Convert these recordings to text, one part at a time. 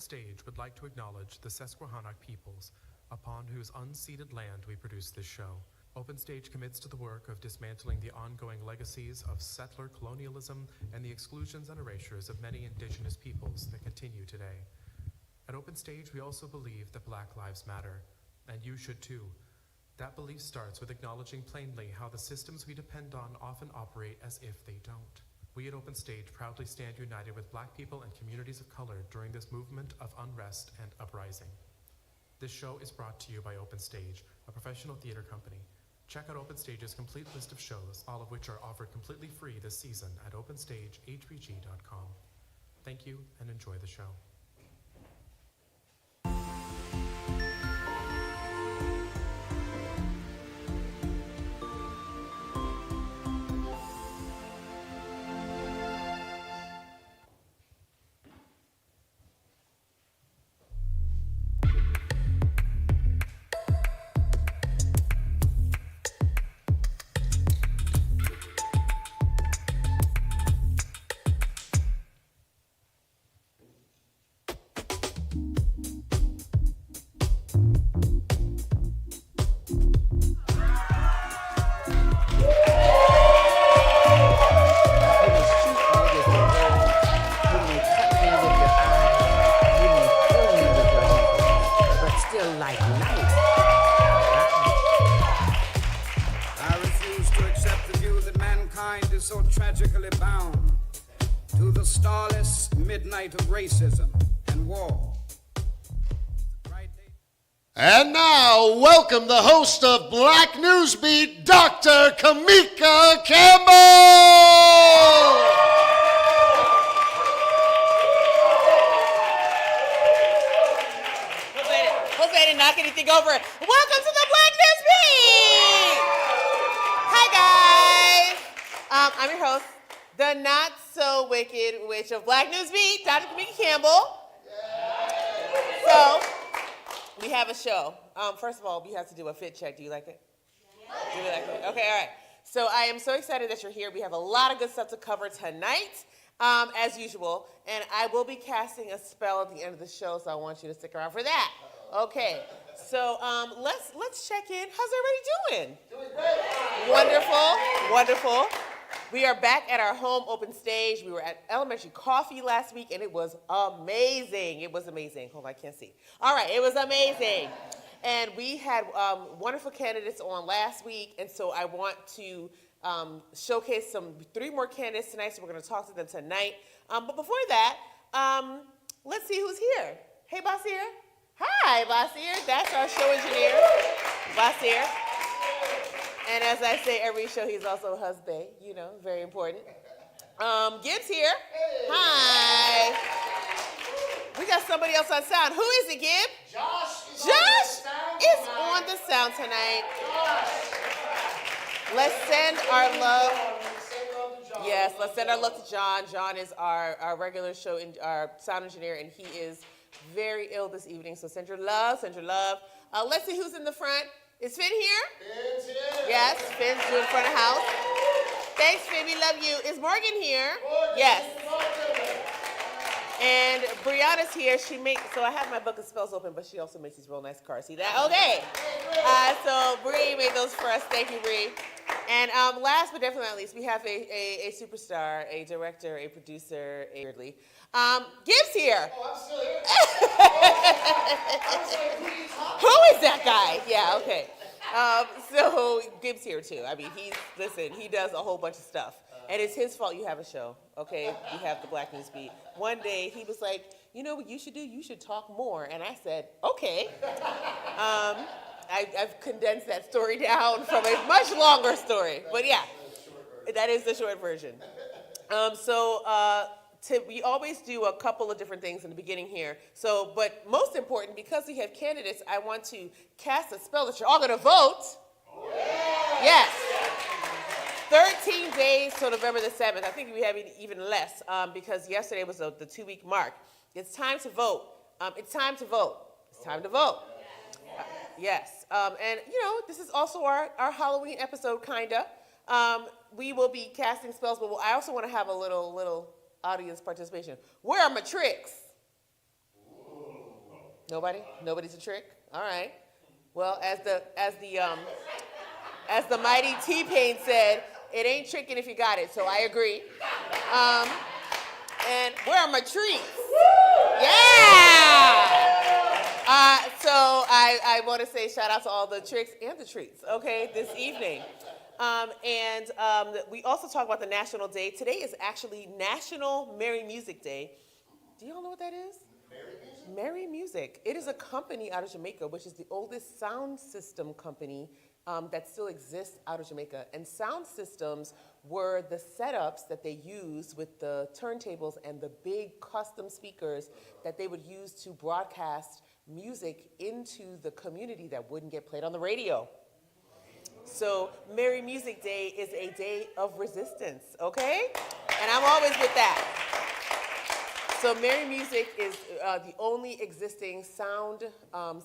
Stage would like to acknowledge the Susquehannock peoples, upon whose unceded land we produce this show. Open Stage commits to the work of dismantling the ongoing legacies of settler colonialism and the exclusions and erasures of many indigenous peoples that continue today. At Open Stage, we also believe that Black Lives Matter, and you should too. That belief starts with acknowledging plainly how the systems we depend on often operate as if they don't. We at Open Stage proudly stand united with Black people and communities of color during this movement of unrest and uprising. This show is brought to you by Open Stage, a professional theater company. Check out Open Stage's complete list of shows, all of which are offered completely free this season at openstagehbg.com. Thank you and enjoy the show. And now, welcome the host of Black NewsBeat, Dr. Kimeka Campbell! Hopefully I didn't knock anything over. Welcome to the Black NewsBeat! Hi, guys. I'm your host, the not-so-wicked witch of Black NewsBeat, Dr. Kimeka Campbell. So, we have a show. First of all, we have to do a fit check. Do you like it? Yeah. Do you like it? Okay, all right. So I am so excited that you're here. We have a lot of good stuff to cover tonight, as usual. And I will be casting a spell at the end of the show, so I want you to stick around for that. Okay. So let's check in. How's everybody doing? Doing great. Wonderful, wonderful. We are back at our home Open Stage. We were at Elementary Coffee last week, and it was amazing. It was amazing. Hold on, I can't see. All right, it was amazing. And we had wonderful candidates on last week, and so I want to showcase 3 more candidates tonight, so we're going to talk to them tonight. But before that, let's see who's here. Hey, Basir. Hi, Basir. That's our show engineer, Basir. And as I say every show, he's also a husband, you know, very important. Gibbs here. Hey. Hi. We got somebody else on sound. Who is it, Gibb? Josh is on the sound tonight. Let's send our love. Yes, let's send our love to John. John is our regular show, our sound engineer, and he is very ill this evening. So send your love, send your love. Let's see who's in the front. Is Finn here? Finn's here. Yes, Finn's doing front of house. Thanks, Finn, we love you. Is Morgan here? Morgan, yes. And Brianna's here. So I have my book of spells open, but she also makes these real nice cards. See that? Okay. So Bree made those for us. Thank you, Bree. And last but definitely not least, we have a superstar, a director, a producer, weirdly. Gibbs here. Oh, I'm still here. Who is that guy? Yeah, okay. So Gibbs here too. I mean, he does a whole bunch of stuff. And it's his fault you have a show, okay? You have the Black NewsBeat. One day he was like, you know what you should do? You should talk more. And I said, okay. I've condensed that story down from a much longer story. But yeah, that is the short version. We always do a couple of different things in the beginning here. So, but most important, because we have candidates, I want to cast a spell that you're all going to vote. Yeah. Yes. 13 days till November the 7th. I think we have even less because yesterday was the 2-week mark. It's time to vote. It's time to vote. It's time to vote. Yes. And, you know, this is also our Halloween episode, kind of. We will be casting spells, but I also want to have a little audience participation. Where are my tricks? Nobody? Nobody's a trick? All right. Well, as the mighty T-Pain said, it ain't tricking if you got it, so I agree. And where are my treats? Yeah! So I want to say shout out to all the tricks and the treats, okay, this evening. We also talk about the national day. Today is actually National Merry Music Day. Do y'all know what that is? Merry Music. It is a company out of Jamaica, which is the oldest sound system company that still exists out of Jamaica. And sound systems were the setups that they used with the turntables and the big custom speakers that they would use to broadcast music into the community that wouldn't get played on the radio. So Merry Music Day is a day of resistance, okay? And I'm always with that. So Merry Music is the only existing sound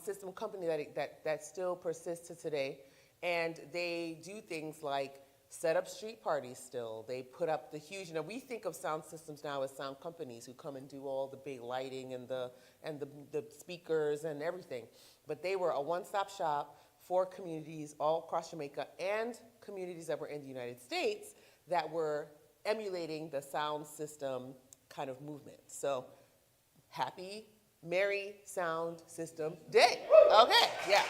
system company that still persists to today. And they do things like set up street parties still. They put up the huge, we think of sound systems now as sound companies who come and do all the big lighting and the speakers and everything. But they were a one-stop shop for communities all across Jamaica and communities that were in the United States that were emulating the sound system kind of movement. So happy, merry sound system day. Okay, yeah.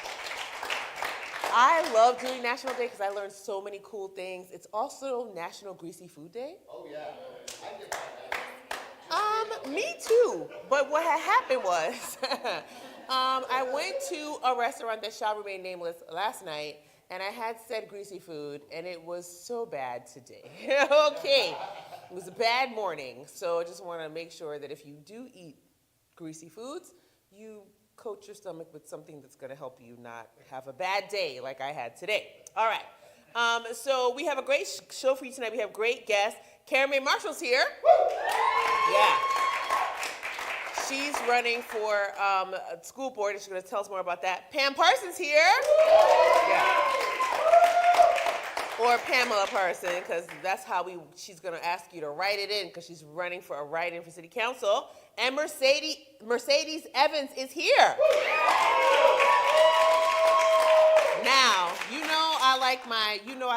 I love doing National Day because I learned so many cool things. It's also National Greasy Food Day. Oh, yeah. I get that. Me too. But what had happened was, I went to a restaurant that shall remain nameless last night, and I had said greasy food, and it was so bad today. Okay. It was a bad morning, so I just want to make sure that if you do eat greasy foods, you coat your stomach with something that's going to help you not have a bad day like I had today. All right. So we have a great show for you tonight. We have great guests. Karen Mae Marshall's here. Yeah. She's running for school board, and she's going to tell us more about that. Pam Parsons here. Yeah. Or Pamela Parson, because that's how she's going to ask you to write it in, because she's running for a write-in for city council. And Mercedes Evans is here. Now, I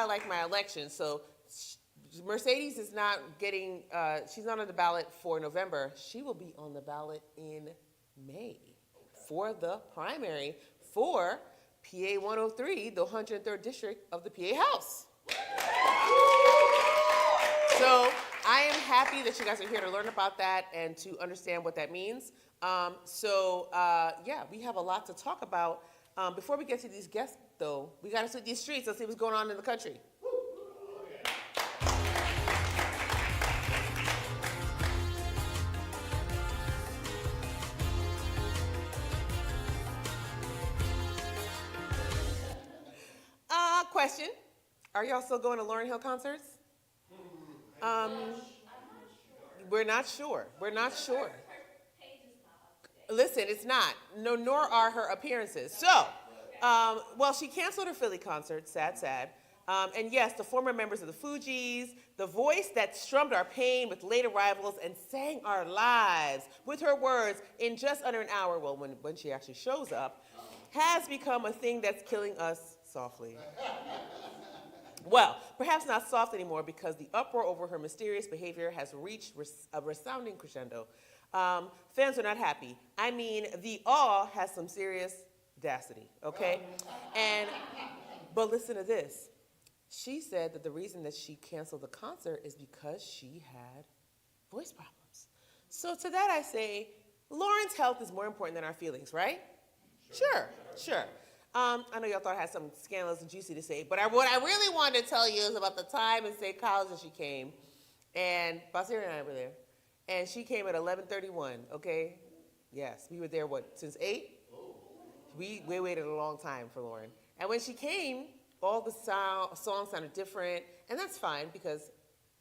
like my election, so Mercedes is not getting, she's not on the ballot for November. She will be on the ballot in May for the primary for PA 103, the 103rd district of the PA House. So I am happy that you guys are here to learn about that and to understand what that means. Yeah, we have a lot to talk about. Before we get to these guests, though, we got to sweep these streets. Let's see what's going on in the country. Question. Are y'all still going to Lauryn Hill concerts? We're not sure. We're not sure. Listen, it's not. No, nor are her appearances. So, well, she canceled her Philly concert, sad. And yes, the former members of the Fugees, the voice that strummed our pain with late arrivals and sang our lives with her words in just under an hour, well, when she actually shows up, has become a thing that's killing us softly. Well, perhaps not soft anymore because the uproar over her mysterious behavior has reached a resounding crescendo. Fans are not happy. I mean, the awe has some serious audacity, okay? But listen to this. She said that the reason that she canceled the concert is because she had voice problems. So to that I say, Lauren's health is more important than our feelings, right? Sure. I know y'all thought I had something scandalous and juicy to say, but what I really wanted to tell you is about the time in State College that she came, and Basir and I were there, and she came at 11:31, okay? Yes, we were there, since 8? We waited a long time for Lauren. And when she came, all the songs sounded different, and that's fine, because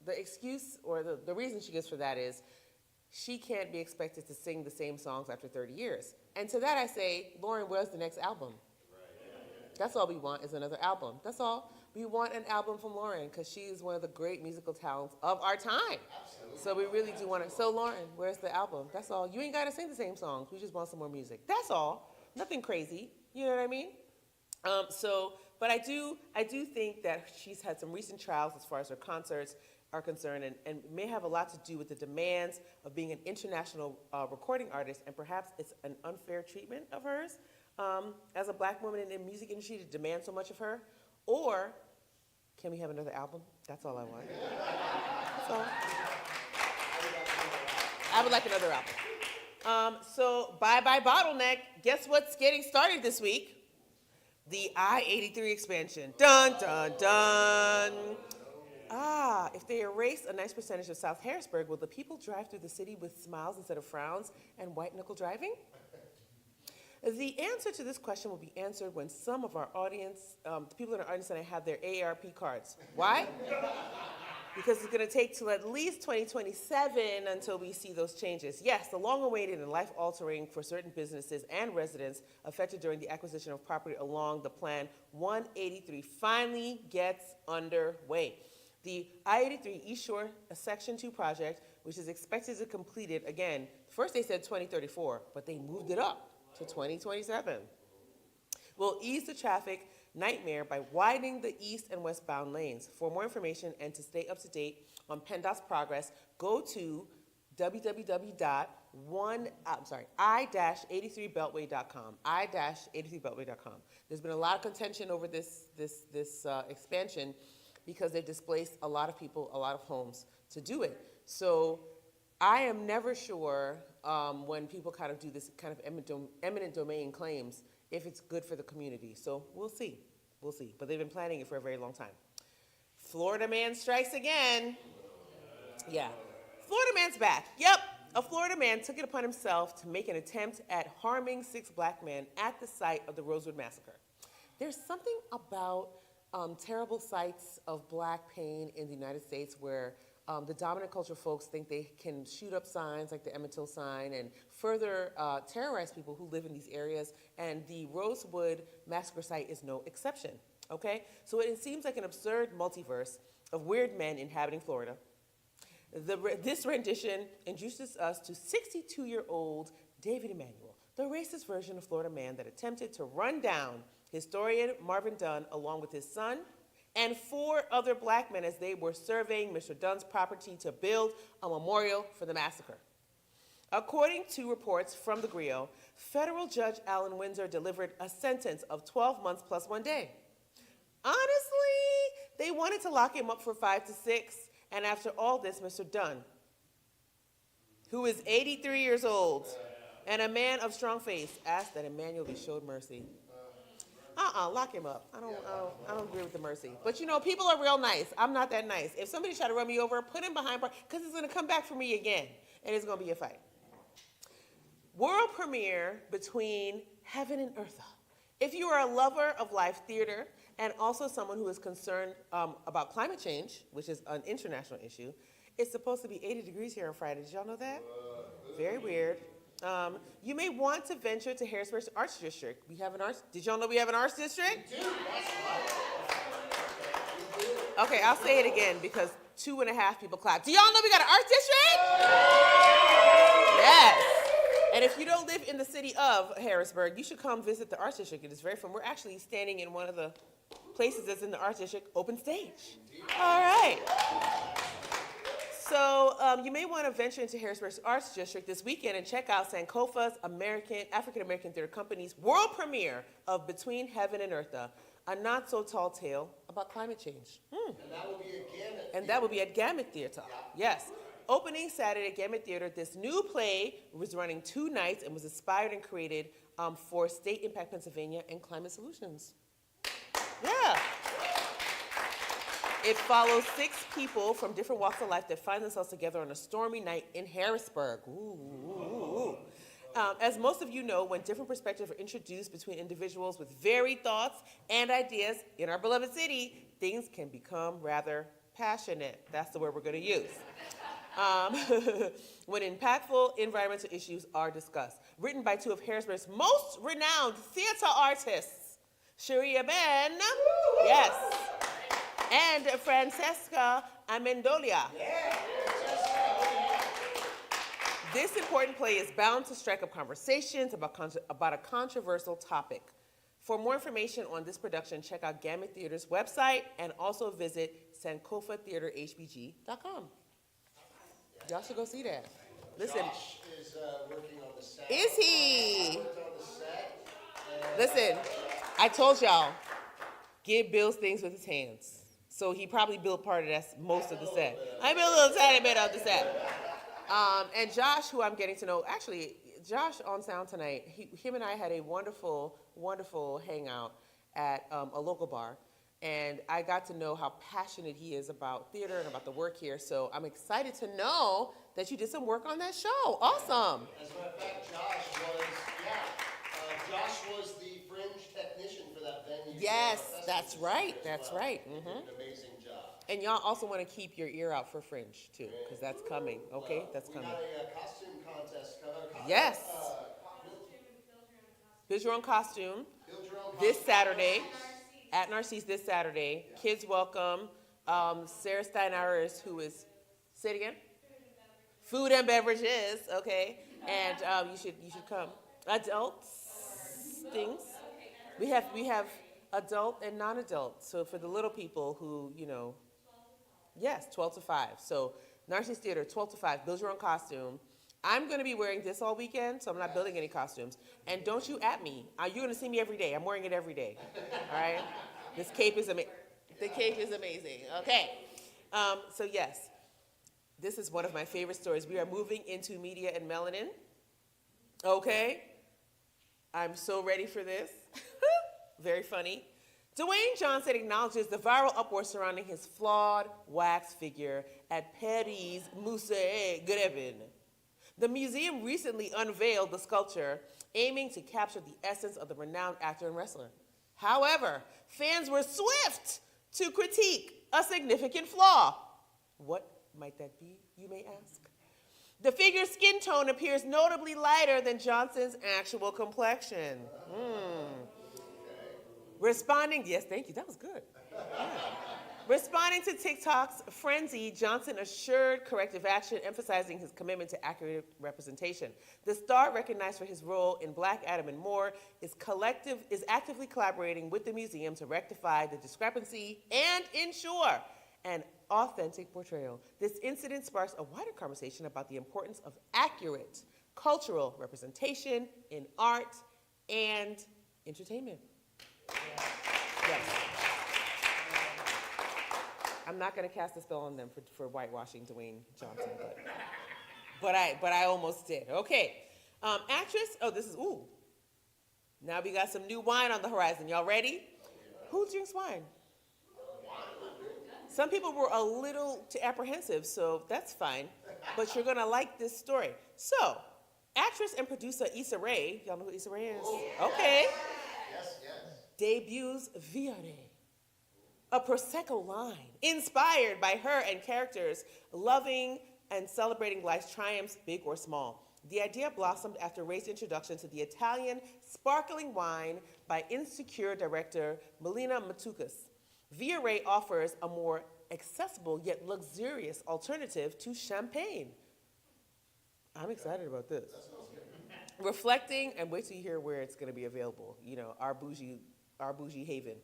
the excuse, or the reason she gives for that is, she can't be expected to sing the same songs after 30 years. And to that I say, Lauren, where's the next album? That's all we want is another album. That's all. we want an album from Lauren because she is one of the great musical talents of our time. Absolutely. So we really do want it. So Lauren, where's the album? That's all. You ain't got to sing the same songs. We just want some more music. That's all. Nothing crazy. You know what I mean? But I do think that she's had some recent trials as far as her concerts are concerned, and may have a lot to do with the demands of being an international recording artist, and perhaps it's an unfair treatment of hers as a black woman in the music industry to demand so much of her. Or can we have another album? That's all I want. That's all. I would like another album. So bye-bye bottleneck. Guess what's getting started this week? The I-83 expansion. Dun, dun, dun. If they erase a nice percentage of South Harrisburg, will the people drive through the city with smiles instead of frowns and white-knuckle driving? The answer to this question will be answered when some of our audience, the people in our audience, and I have their AARP cards. Why? Because it's going to take till at least 2027 until we see those changes. Yes, the long-awaited and life-altering for certain businesses and residents affected during the acquisition of property along the Plan 183 finally gets underway. The I-83 East Shore Section 2 project, which is expected to be completed, again, first they said 2034, but they moved it up to 2027, will ease the traffic nightmare by widening the east and westbound lanes. For more information and to stay up to date on PennDOT's progress, go to i-83beltway.com, i-83beltway.com. There's been a lot of contention over this expansion because they've displaced a lot of people, a lot of homes to do it. So I am never sure when people kind of do this kind of eminent domain claims if it's good for the community. So we'll see. We'll see. But they've been planning it for a very long time. Florida man strikes again. Yeah. Florida man's back. Yep. A Florida man took it upon himself to make an attempt at harming 6 black men at the site of the Rosewood Massacre. There's something about terrible sites of black pain in the United States where the dominant culture folks think they can shoot up signs like the Emmett Till sign and further terrorize people who live in these areas, and the Rosewood Massacre site is no exception, okay? So it seems like an absurd multiverse of weird men inhabiting Florida. This rendition introduces us to 62-year-old David Emanuel, the racist version of Florida man that attempted to run down historian Marvin Dunn along with his son and 4 other black men as they were surveying Mr. Dunn's property to build a memorial for the massacre. According to reports from the Griot, federal judge Alan Windsor delivered a sentence of 12 months plus 1 day. Honestly, they wanted to lock him up for 5 to 6, and after all this, Mr. Dunn, who is 83 years old and a man of strong faith, asked that Emanuel be showed mercy. Lock him up. I don't agree with the mercy. But you know, people are real nice. I'm not that nice. If somebody try to run me over, put him behind bars, because it's going to come back for me again, and it's going to be a fight. World premiere between Heaven and Eartha. If you are a lover of live theater and also someone who is concerned about climate change, which is an international issue, it's supposed to be 80 degrees here on Friday. Did y'all know that? Very weird. You may want to venture to Harrisburg's Arts District. We have an arts. Did y'all know we have an arts district? We do. Okay, I'll say it again because 2.5 people clapped. Do y'all know we got an arts district? Yes. And if you don't live in the city of Harrisburg, you should come visit the arts district. It is very fun. We're actually standing in one of the places that's in the arts district, open stage. All right. So you may want to venture into Harrisburg's Arts District this weekend and check out Sankofa's African-American Theater Company's world premiere of Between Heaven and Eartha, a not-so-tall tale about climate change. And that will be again at And that will be at Gamut Theater. Yeah. Yes. Opening Saturday at Gamut Theater, this new play was running 2 nights and was inspired and created for State Impact Pennsylvania and Climate Solutions. Yeah. It follows 6 people from different walks of life that find themselves together on a stormy night in Harrisburg. Ooh. As most of you know, when different perspectives are introduced between individuals with varied thoughts and ideas in our beloved city, things can become rather passionate. That's the word we're going to use. When impactful environmental issues are discussed. Written by 2 of Harrisburg's most renowned theater artists, Sharia Ben, yes, and Francesca Amendolia. This important play is bound to strike up conversations about a controversial topic. For more information on this production, check out Gamut Theater's website and also visit sankofatheaterhbg.com. Y'all should go see that. Listen. Josh is working on the set. Is he? Worked on the set. And, Listen, I told y'all, Gib builds things with his hands. So he probably built part of that, most of the set. I built a little tiny bit of the set. And Josh, who I'm getting to know, actually, Josh on sound tonight, him and I had a wonderful, wonderful hangout at a local bar. And I got to know how passionate he is about theater and about the work here. So I'm excited to know that you did some work on that show. Awesome. as a matter of fact, Josh was the fringe technician for that venue. Yes, for our that's festival right. as That's well. right. He did an amazing job. And y'all also want to keep your ear out for Fringe, too, because that's coming, okay? That's coming. We got a costume contest coming. Yes. Build your own costume Build your own this costume. Saturday, at Narcisse this Saturday. Kids welcome. Sarah Steinauer who is, say it again? Food and beverages, okay? And you should come. Adults, things. We have adult and non-adult. So for the little people who, yes, 12 to 5. So Narcisse Theater, 12 to 5, build your own costume. I'm going to be wearing this all weekend, so I'm not building any costumes. And don't you at me. You're going to see me every day. I'm wearing it every day. All right? This cape is amazing. The cape is amazing. Okay. So yes, this is one of my favorite stories. We are moving into media and melanin. Okay? I'm so ready for this. Very funny. Dwayne Johnson acknowledges the viral uproar surrounding his flawed wax figure at Paris Musée Greven. The museum recently unveiled the sculpture, aiming to capture the essence of the renowned actor and wrestler. However, fans were swift to critique a significant flaw. What might that be, you may ask? The figure's skin tone appears notably lighter than Johnson's actual complexion. Responding, yes, thank you, that was good. Yeah. Responding to TikTok's frenzy, Johnson assured corrective action, emphasizing his commitment to accurate representation. The star, recognized for his role in Black Adam and more, is actively collaborating with the museum to rectify the discrepancy and ensure an authentic portrayal. This incident sparks a wider conversation about the importance of accurate cultural representation in art and entertainment. Yes. I'm not going to cast a spell on them for whitewashing Dwayne Johnson, but I almost did. Okay. Actress, now we got some new wine on the horizon. Y'all ready? Who drinks wine? Some people were a little too apprehensive, so that's fine, but you're going to like this story. So, actress and producer Issa Rae, y'all know who Issa Rae is? Okay. Yes. Debuts Viore, a Prosecco line inspired by her and characters loving and celebrating life's triumphs, big or small. The idea blossomed after Ray's introduction to the Italian sparkling wine by Insecure director Melina Matsoukas. Viore offers a more accessible yet luxurious alternative to champagne. I'm excited about this. Reflecting, and wait till you hear where it's going to be available, our bougie haven.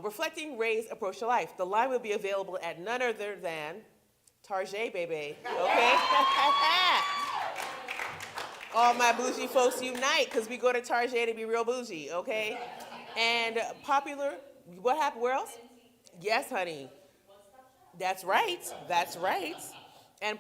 Reflecting Ray's approach to life. The line will be available at none other than Target, baby, okay? All my bougie folks unite, because we go to Target to be real bougie, okay? And popular, what happened, where else? Yes, honey. That's right. And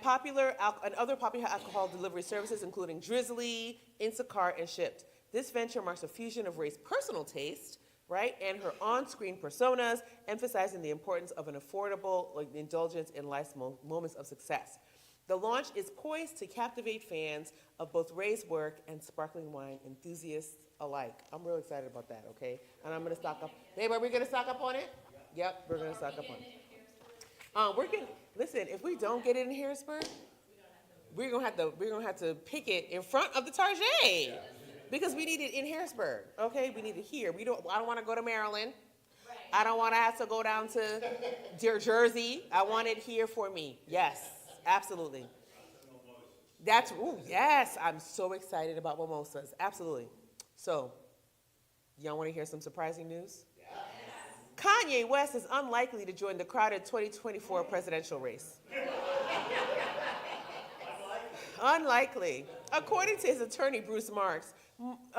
other popular alcohol delivery services, including Drizzly, Instacart, and Shipt. This venture marks a fusion of Ray's personal taste, right, and her on-screen personas, emphasizing the importance of an affordable indulgence in life's moments of success. The launch is poised to captivate fans of both Ray's work and sparkling wine enthusiasts alike. I'm real excited about that, okay? And I'm going to stock up. Babe, are we going to stock up on it? Yep, we're going to stock up on it. Listen, if we don't get it in Harrisburg, we're gonna have to pick it in front of the Target because we need it in Harrisburg. Okay, we need it here. I don't want to go to Maryland. I don't want to have to go down to Jersey. I want it here for me. Yes, absolutely. Yes, I'm so excited about mimosas. Absolutely. So, y'all want to hear some surprising news? Yes. Kanye West is unlikely to join the crowded 2024 presidential race. Unlikely. According to his attorney, Bruce Marks,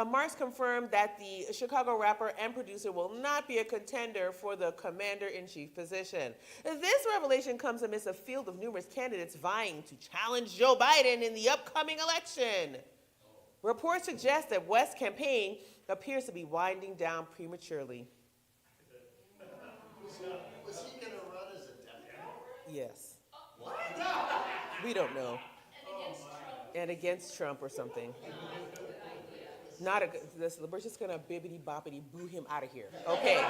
Marks confirmed that the Chicago rapper and producer will not be a contender for the commander-in-chief position. This revelation comes amidst a field of numerous candidates vying to challenge Joe Biden in the upcoming election. Reports suggest that West's campaign appears to be winding down prematurely. Was he going to run as a Democrat? Yes. What? We don't know. And against Trump or something. We're just gonna bibbity boppity boo him out of here. Okay.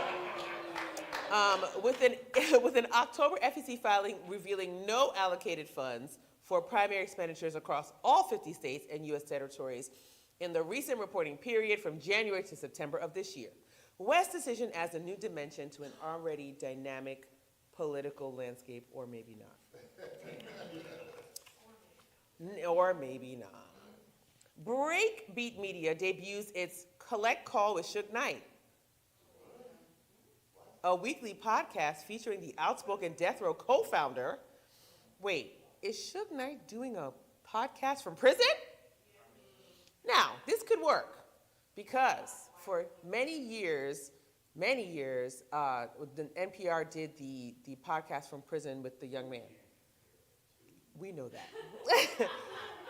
With an October FEC filing revealing no allocated funds for primary expenditures across all 50 states and U.S. territories in the recent reporting period from January to September of this year. West's decision adds a new dimension to an already dynamic political landscape, or maybe not. Or maybe not. Breakbeat Media debuts its Collect Call with Suge Knight, a weekly podcast featuring the outspoken Death Row co-founder. Wait, is Suge Knight doing a podcast from prison? Now, this could work because for many years, the NPR did the podcast from prison with the young man. We know that.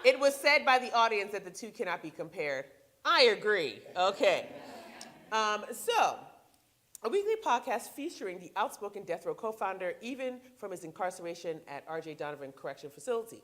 It was said by the audience that the two cannot be compared. I agree. Okay. So, a weekly podcast featuring the outspoken Death Row co-founder, even from his incarceration at R.J. Donovan Correction Facility.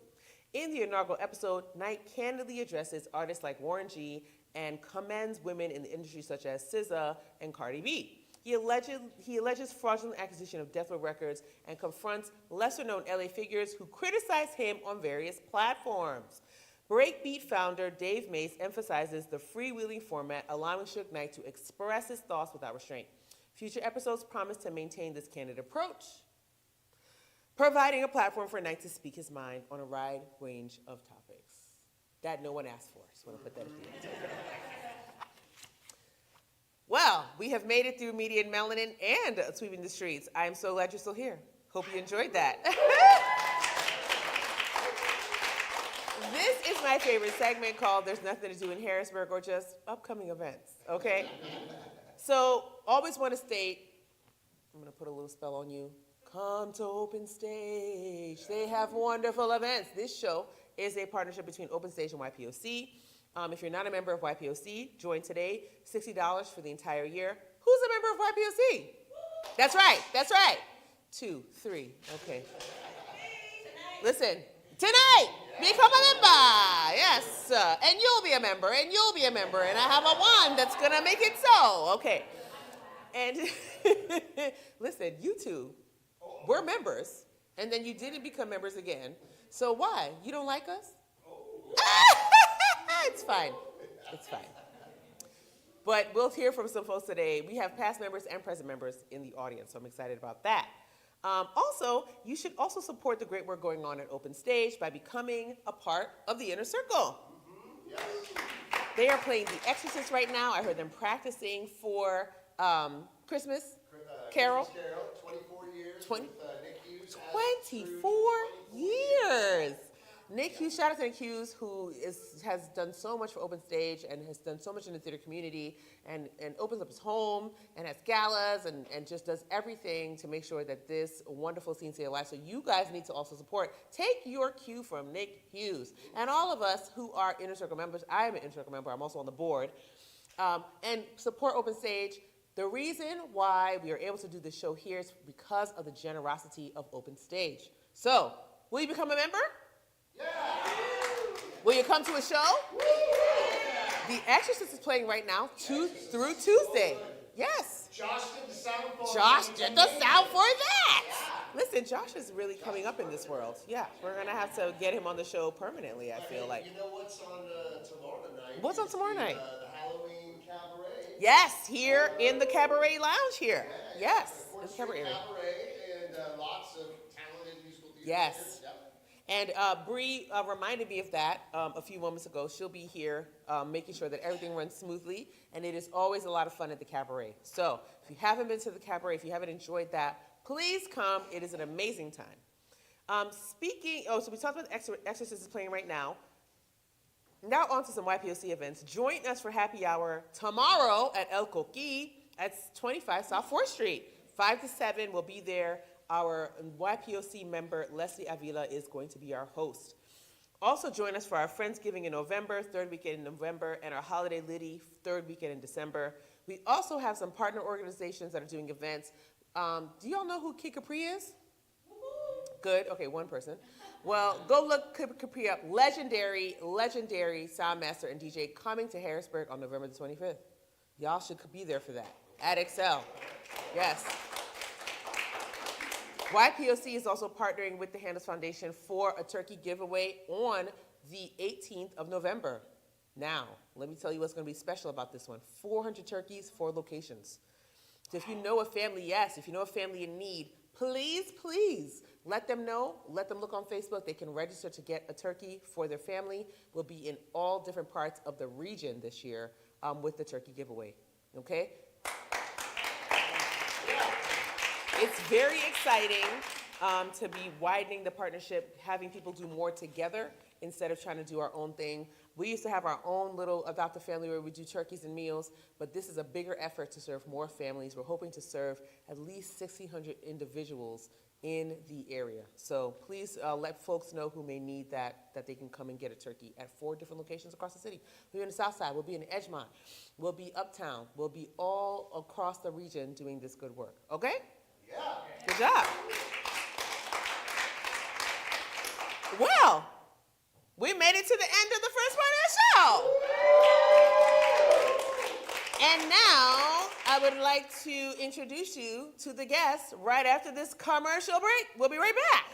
In the inaugural episode, Knight candidly addresses artists like Warren G and commends women in the industry such as SZA and Cardi B. He alleges fraudulent acquisition of Death Row Records and confronts lesser-known LA figures who criticize him on various platforms. Breakbeat founder Dave Mace emphasizes the freewheeling format, allowing Suge Knight to express his thoughts without restraint. Future episodes promise to maintain this candid approach, providing a platform for Knight to speak his mind on a wide range of topics that no one asked for. Just want to put that at the end. Well, we have made it through Media and Melanin and Sweeping the Streets. I am so glad you're still here. Hope you enjoyed that. This is my favorite segment called There's Nothing to Do in Harrisburg, or just upcoming events, okay? So, always want to state, I'm going to put a little spell on you. Come to Open Stage. They have wonderful events. This show is a partnership between Open Stage and YPOC. If you're not a member of YPOC, join today, $60 for the entire year. Who's a member of YPOC? That's right, that's right. 2, 3, okay. Listen, tonight, become a member, yes. And you'll be a member, and you'll be a member, and I have a wand that's gonna make it so, okay. And listen, you two, we're members, and then you didn't become members again. So why? You don't like us? It's fine. It's fine. But we'll hear from some folks today. We have past members and present members in the audience, so I'm excited about that. Also, you should also support the great work going on at Open Stage by becoming a part of the Inner Circle. Yes. They are playing The Exorcist right now. I heard them practicing for Christmas Carol. Christmas Carol, 24 years 20 with Nick Hughes. 24 years. Nick Hughes, shout out to Nick Hughes, who has done so much for Open Stage and has done so much in the theater community and opens up his home and has galas and just does everything to make sure that this wonderful scene stays alive. So you guys need to also support. Take your cue from Nick Hughes. And all of us who are Inner Circle members, I am an Inner Circle member, I'm also on the board, and support Open Stage. The reason why we are able to do this show here is because of the generosity of Open Stage. So, will you become a member? Yeah. Will you come to a show? The Exorcist is playing right now, through Tuesday. Yes. Josh did the sound for Josh did the sound for that. Listen, Josh is really coming up in this world. Yeah, we're going to have to get him on the show permanently, I feel like. You know what's on tomorrow night? What's on tomorrow night? The Halloween Cabaret. Yes, here in the Cabaret Lounge here. Yes, in the Fourth Cabaret Street area. Cabaret and lots of talented musical theater Yes. makers. Yep. And Bree reminded me of that a few moments ago. She'll be here making sure that everything runs smoothly, and it is always a lot of fun at the Cabaret. So if you haven't been to the Cabaret, if you haven't enjoyed that, please come. It is an amazing time. So we talked about Exorcist is playing right now. Now on to some YPOC events. Join us for happy hour tomorrow at El Coqui at 25 South 4th Street. 5 to 7, we'll be there. Our YPOC member, Leslie Avila, is going to be our host. Also join us for our Friendsgiving in November, third weekend in November, and our Holiday Liddy, third weekend in December. We also have some partner organizations that are doing events. Do y'all know who Kid Capri is? Good. Okay, one person. Well, go look Capri up. Legendary soundmaster and DJ coming to Harrisburg on November the 25th. Y'all should be there for that. At Excel. Yes. YPOC is also partnering with the Handles Foundation for a turkey giveaway on the 18th of November. Now, let me tell you what's going to be special about this one. 400 turkeys, 4 locations. So if you know a family, if you know a family in need, please let them know. Let them look on Facebook. They can register to get a turkey for their family. We'll be in all different parts of the region this year with the turkey giveaway. Okay? It's very exciting to be widening the partnership, having people do more together instead of trying to do our own thing. We used to have our own little adopt a family where we do turkeys and meals, but this is a bigger effort to serve more families. We're hoping to serve at least 1,600 individuals in the area. So please let folks know who may need that they can come and get a turkey at 4 different locations across the city. We'll be in the South Side, we'll be in Edgemont, we'll be uptown, we'll be all across the region doing this good work. Okay? Yeah. Good job. Well, we made it to the end of the first part of the show. And now I would like to introduce you to the guests right after this commercial break. We'll be right back.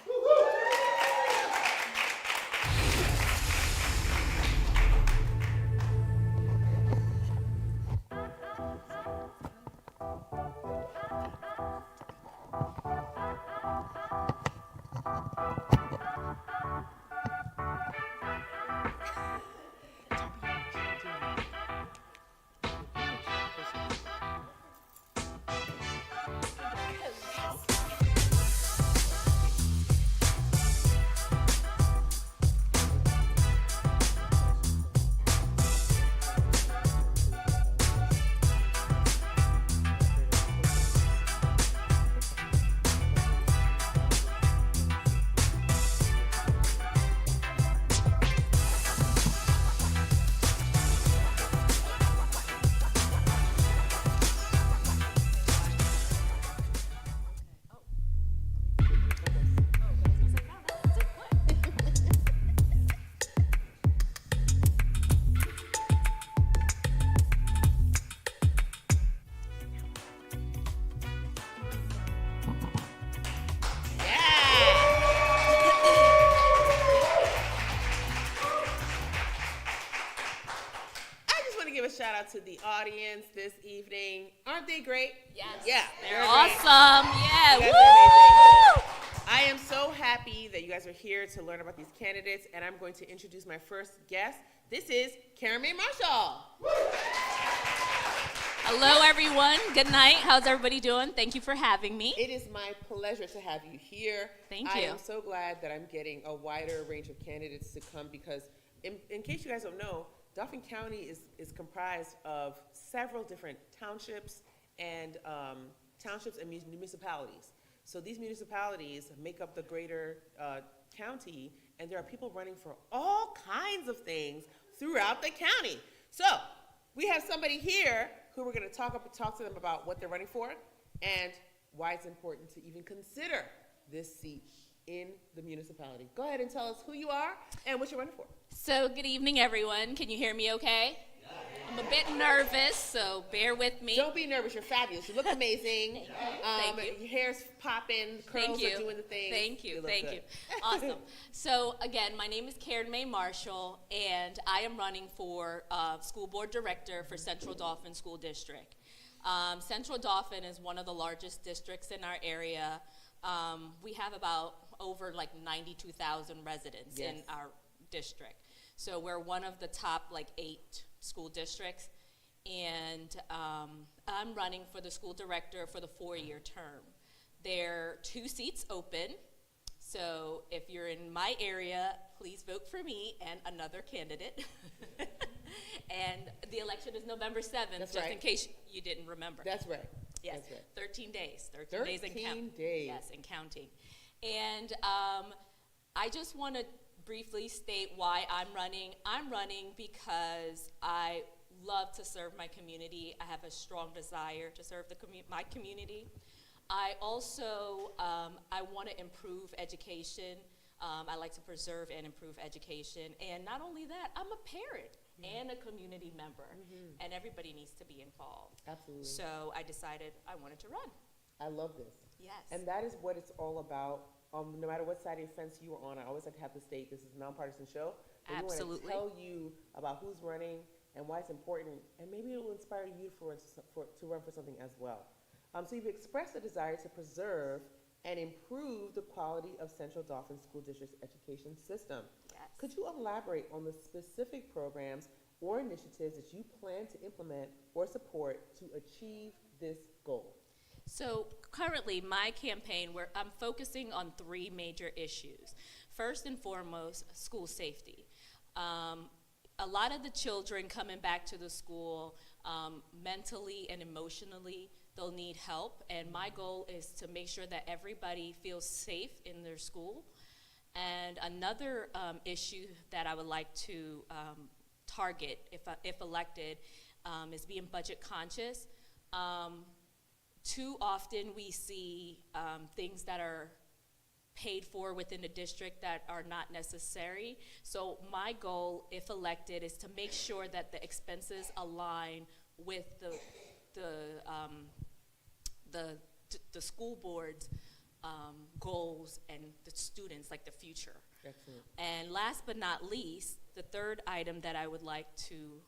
Shout out to the audience this evening. Aren't they great? Yes. Yeah. They're awesome. Yeah. You guys Woo! are amazing. I am so happy that you guys are here to learn about these candidates, and I'm going to introduce my first guest. This is Karen Mae Marshall. Hello, everyone. Good night. How's everybody doing? Thank you for having me. It is my pleasure to have you here. Thank I you. am so glad that I'm getting a wider range of candidates to come because, in case you guys don't know, Dauphin County is comprised of several different townships and municipalities. So these municipalities make up the greater county, and there are people running for all kinds of things throughout the county. So we have somebody here who we're going to talk to them about what they're running for and why it's important to even consider this seat in the municipality. Go ahead and tell us who you are and what you're running for. So, good evening, everyone. Can you hear me okay? I'm a bit nervous, so bear with me. Don't be nervous. You're fabulous. You look amazing. Thank you. Your hair's popping. Curls are doing the thing. Thank you. look Thank good. you. Awesome. So again, my name is Karen Mae Marshall, and I am running for school board director for Central Dauphin School District. Central Dauphin is one of the largest districts in our area. We have about over like 92,000 residents in our district. So we're one of the top like 8 school districts, and I'm running for the school director for the 4-year term. There are 2 seats open, so if you're in my area, please vote for me and another candidate. And the election is November 7th, That's just right. in case you didn't remember. That's right. Yes, That's right. 13 days. 13 days and counting. days. Yes, and counting. And I just want to briefly state why I'm running. I'm running because I love to serve my community. I have a strong desire to serve my community. I also I want to improve education. I like to preserve and improve education. And not only that, I'm a parent and a community member, and everybody needs to be involved. Absolutely. So I decided I wanted to run. I love this. Yes. And that is what it's all about. No matter what side of the fence you are on, I always like to have to state this is a nonpartisan show. We want Absolutely. to tell you about who's running and why it's important, and maybe it will inspire you to run for something as well. So you've expressed a desire to preserve and improve the quality of Central Dauphin School District's education system. Yes. Could you elaborate on the specific programs or initiatives that you plan to implement or support to achieve this goal? So currently, my campaign, where I'm focusing on 3 major issues. First and foremost, school safety. A lot of the children coming back to the school, mentally and emotionally, they'll need help, and my goal is to make sure that everybody feels safe in their school. And another issue that I would like to target, if elected, is being budget conscious. Too often we see things that are paid for within the district that are not necessary. So my goal, if elected, is to make sure that the expenses align with the school board's goals and the students, like the future. Excellent. And last but not least, the third item that I would like to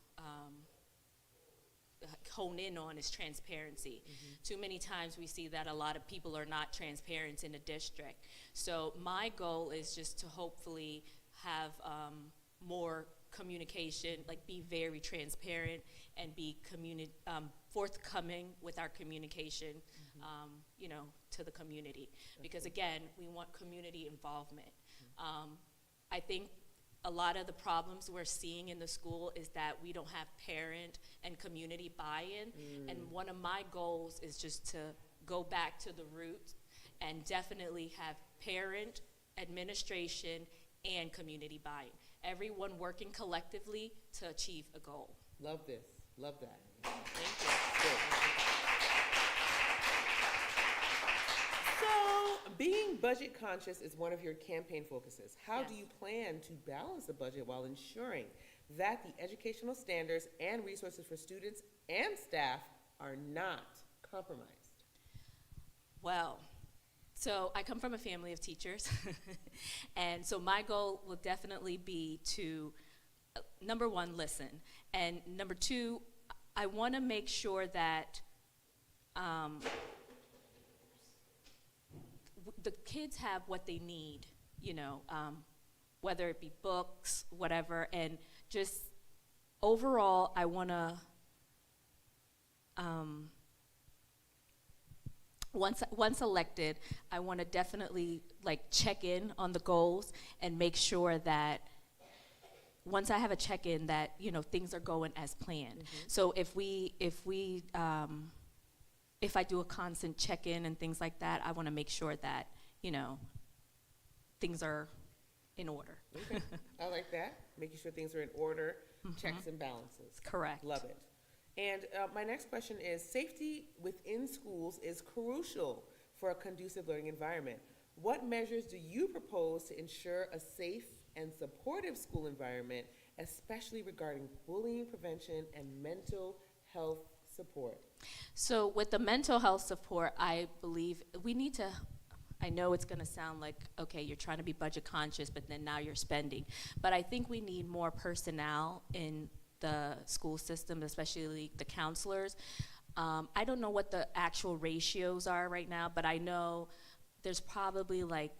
hone in on is transparency. Too many times we see that a lot of people are not transparent in the district. So my goal is just to hopefully have more communication, like be very transparent and be forthcoming with our communication, to the community. Because again, we want community involvement. I think a lot of the problems we're seeing in the school is that we don't have parent and community buy-in. And one of my goals is just to go back to the roots and definitely have parent, administration, and community buy-in. Everyone working collectively to achieve a goal. Love this. Love that. Thank you. So, being budget conscious is one of your campaign focuses. How do Yes. you plan to balance the budget while ensuring that the educational standards and resources for students and staff are not compromised? Well, so I come from a family of teachers, and so my goal will definitely be to, number 1, listen, and number 2, I want to make sure that the kids have what they need, whether it be books, whatever, and just overall, I want to, once elected, I want to definitely check in on the goals and make sure that once I have a check-in that things are going as planned. So if I do a constant check-in and things like that, I want to make sure that things are in order. Okay. I like that. Making sure things are in order, checks and balances. Correct. Love it. And my next question is, safety within schools is crucial for a conducive learning environment. What measures do you propose to ensure a safe and supportive school environment, especially regarding bullying prevention and mental health support? So with the mental health support, I believe we need to, I know it's going to sound like, okay, you're trying to be budget conscious, but then now you're spending. But I think we need more personnel in the school system, especially the counselors. I don't know what the actual ratios are right now, but I know there's probably like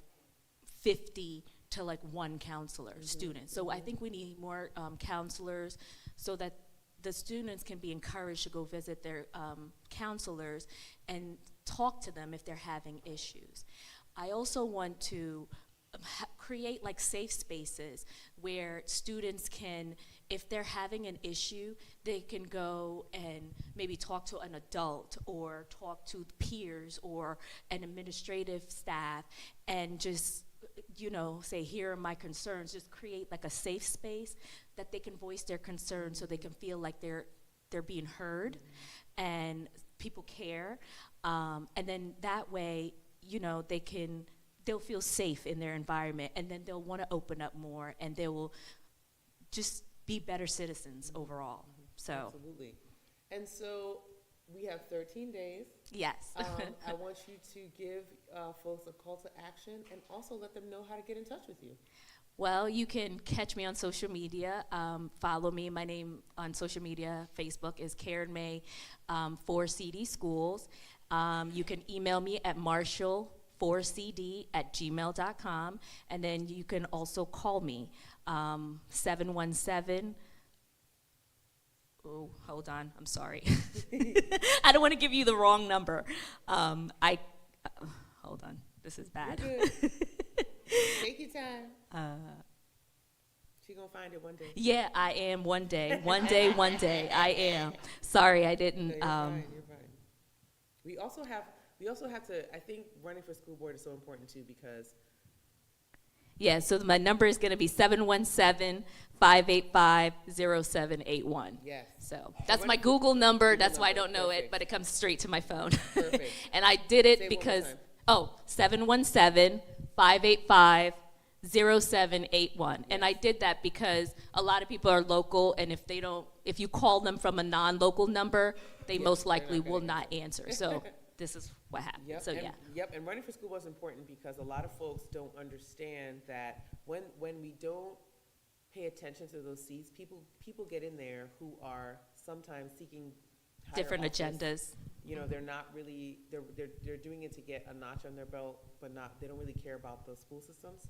50 to like one counselor student. So I think we need more counselors so that the students can be encouraged to go visit their counselors and talk to them if they're having issues. I also want to create like safe spaces where students can, if they're having an issue, they can go and maybe talk to an adult or talk to peers or an administrative staff and just, you know, say, here are my concerns. Just create like a safe space that they can voice their concerns so they can feel like they're being heard and people care. And then that way, you know, they'll feel safe in their environment, and then they'll want to open up more, and they will just be better citizens overall. So Absolutely. And so we have 13 days. yes. I want you to give folks a call to action and also let them know how to get in touch with you. Well, you can catch me on social media. Follow me. My name on social media, Facebook, is Karen May for CD Schools. You can email me at marshall4cd@gmail.com, and then you can also call me 717. Oh, hold on. I'm sorry. I don't want to give you the wrong number. Hold on. This is bad. You're good. Take your time. She's going to find it one day. Yeah, I am one day. One day, one day. I am. Sorry, I didn't. No, you're fine. You're fine. We also have to, I think running for school board is so important too because. Yeah, so my number is going to be 717-585-0781. Yes. So that's my Google number. That's why I don't know it, Perfect. but it comes straight to my phone. Perfect. And I did it Say it one more because, time. 717-585-0781. And I did that because a lot of people are local, and if you call them from a non-local number, they most likely will not answer. So this is what happened. Yep. So and, yeah. Yep. And running for school was important because a lot of folks don't understand that when we don't pay attention to those seats, people get in there who are sometimes seeking higher Different office. agendas. You know, they're not really they're doing it to get a notch on their belt, but they don't really care about the school systems.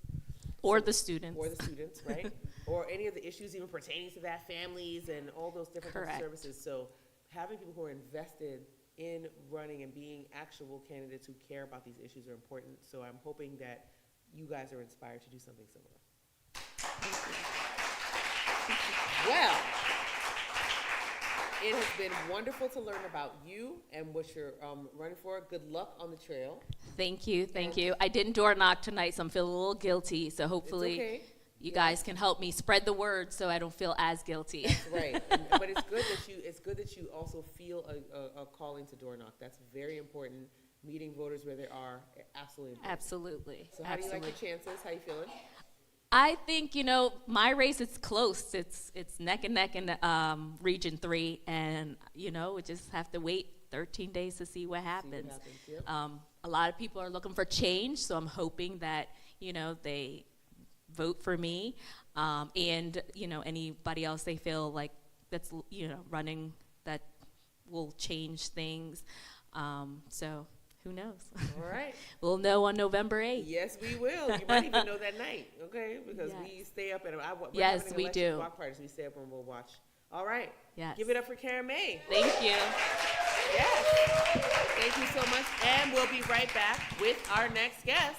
Or the students. Or the students, right? Or any of the issues even pertaining to that, families and all those different types of Correct. services. So having people who are invested in running and being actual candidates who care about these issues are important. So I'm hoping that you guys are inspired to do something similar. Well, it has been wonderful to learn about you and what you're running for. Good luck on the trail. Thank you, thank you. I didn't door knock tonight, so I'm feeling a little guilty. So hopefully okay. you guys can help me spread the word so I don't feel as guilty. That's right. But it's good that you also feel a calling to door knock. That's very important. Meeting voters where they are, absolutely important. Absolutely. So how do you like your chances? How you feeling? I think, my race is close. It's neck and neck in Region 3, and, we just have to wait 13 days to see what happens. Yep. A lot of people are looking for change, so I'm hoping that, they vote for me, and, anybody else they feel like that's, running that will change things. So who knows? All right. We'll know on November 8th. Yes, we will. You might even know that night, okay? Because Yes. we stay up and we're Yes, having we election do. block parties. We stay up and we'll watch. All right. Yes. Give it up for Karen May. Thank you. Yes. Thank you so much. And we'll be right back with our next guest.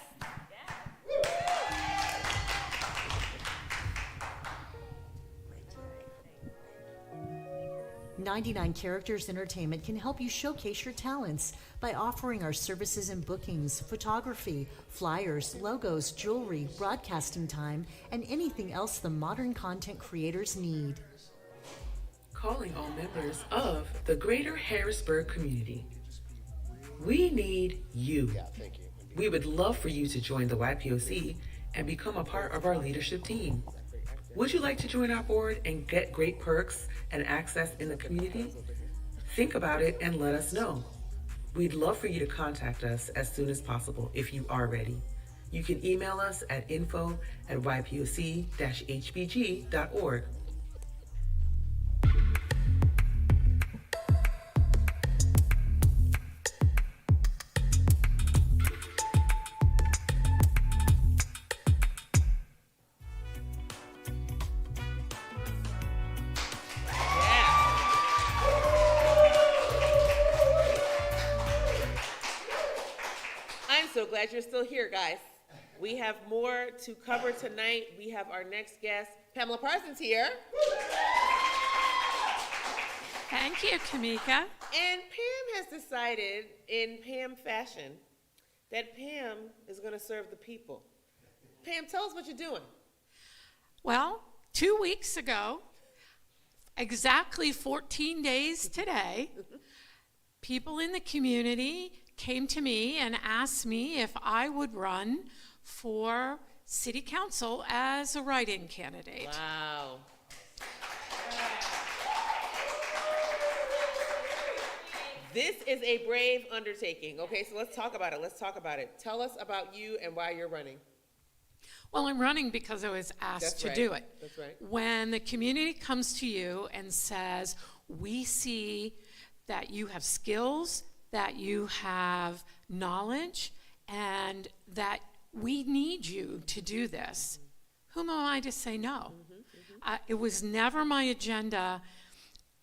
99 Characters Entertainment can help you showcase your talents by offering our services and bookings, photography, flyers, logos, jewelry, broadcasting time, and anything else the modern content creators need. Calling all members of the greater Harrisburg community. We need you. Yeah, thank you. We would love for you to join the YPOC and become a part of our leadership team. Would you like to join our board and get great perks and access in the community? Think about it and let us know. We'd love for you to contact us as soon as possible if you are ready. You can email us at info@ypoc-hbg.org. I'm so glad you're still here, guys. We have more to cover tonight. We have our next guest, Pamela Parsons, here. Thank you, Kimeka. And Pam has decided, in Pam fashion, that Pam is going to serve the people. Pam, tell us what you're doing. Well, 2 weeks ago, exactly 14 days today, people in the community came to me and asked me if I would run for city council as a write-in candidate. Wow. This is a brave undertaking. Okay, so let's talk about it. Tell us about you and why you're running. Well, I'm running because I was asked to do it. That's right. When the community comes to you and says, we see that you have skills, that you have knowledge, and that we need you to do this, whom am I to say no? It was never my agenda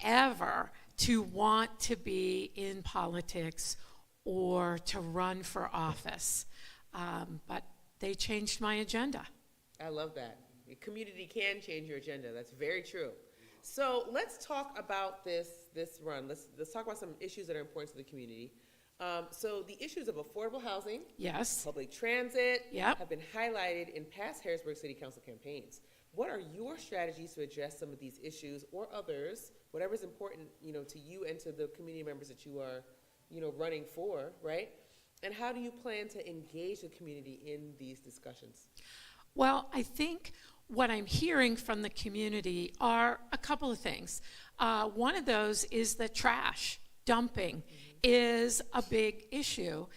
ever to want to be in politics or to run for office, but they changed my agenda. I love that. The community can change your agenda. That's very true. So let's talk about this run. Let's talk about some issues that are important to the community. So the issues of affordable housing, Yes. public transit, Yep. have been highlighted in past Harrisburg City Council campaigns. What are your strategies to address some of these issues or others, whatever's important, to you and to the community members that you are, running for, right? And how do you plan to engage the community in these discussions? Well, I think what I'm hearing from the community are a couple of things. One of those is that trash dumping is a big issue,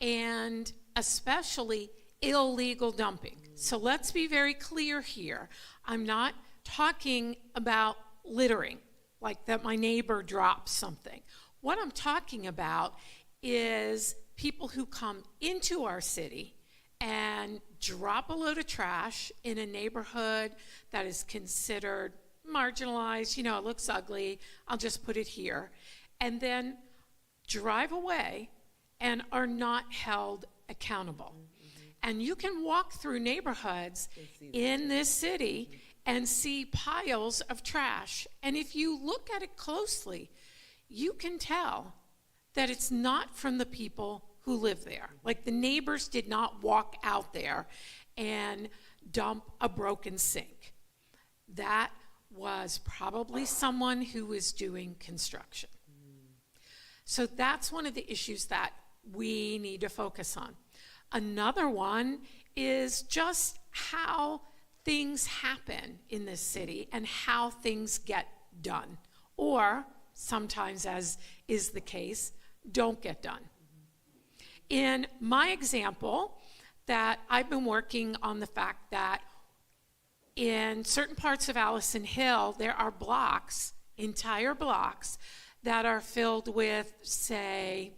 and especially illegal dumping. So let's be very clear here. I'm not talking about littering, like that my neighbor drops something. What I'm talking about is people who come into our city and drop a load of trash in a neighborhood that is considered marginalized, it looks ugly, I'll just put it here, and then drive away and are not held accountable. And you can walk through neighborhoods in this city and see piles of trash. And if you look at it closely, you can tell that it's not from the people who live there. Like the neighbors did not walk out there and dump a broken sink. That was probably someone who was doing construction. So that's one of the issues that we need to focus on. Another one is just how things happen in this city and how things get done, or sometimes, as is the case, don't get done. In my example, that I've been working on the fact that in certain parts of Allison Hill, there are blocks, entire blocks, that are filled with, say,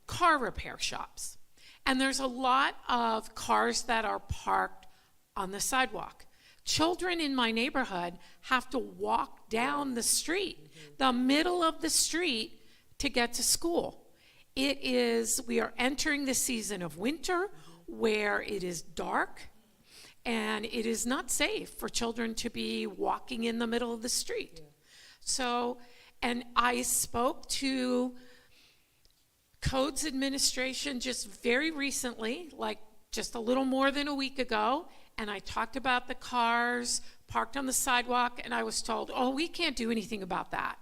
car repair shops. And there's a lot of cars that are parked on the sidewalk. Children in my neighborhood have to walk down the street, the middle of the street, to get to school. We are entering the season of winter where it is dark and it is not safe for children to be walking in the middle of the street. So, and I spoke to Codes Administration just very recently, like just a little more than a week ago, and I talked about the cars parked on the sidewalk, and I was told, oh, we can't do anything about that.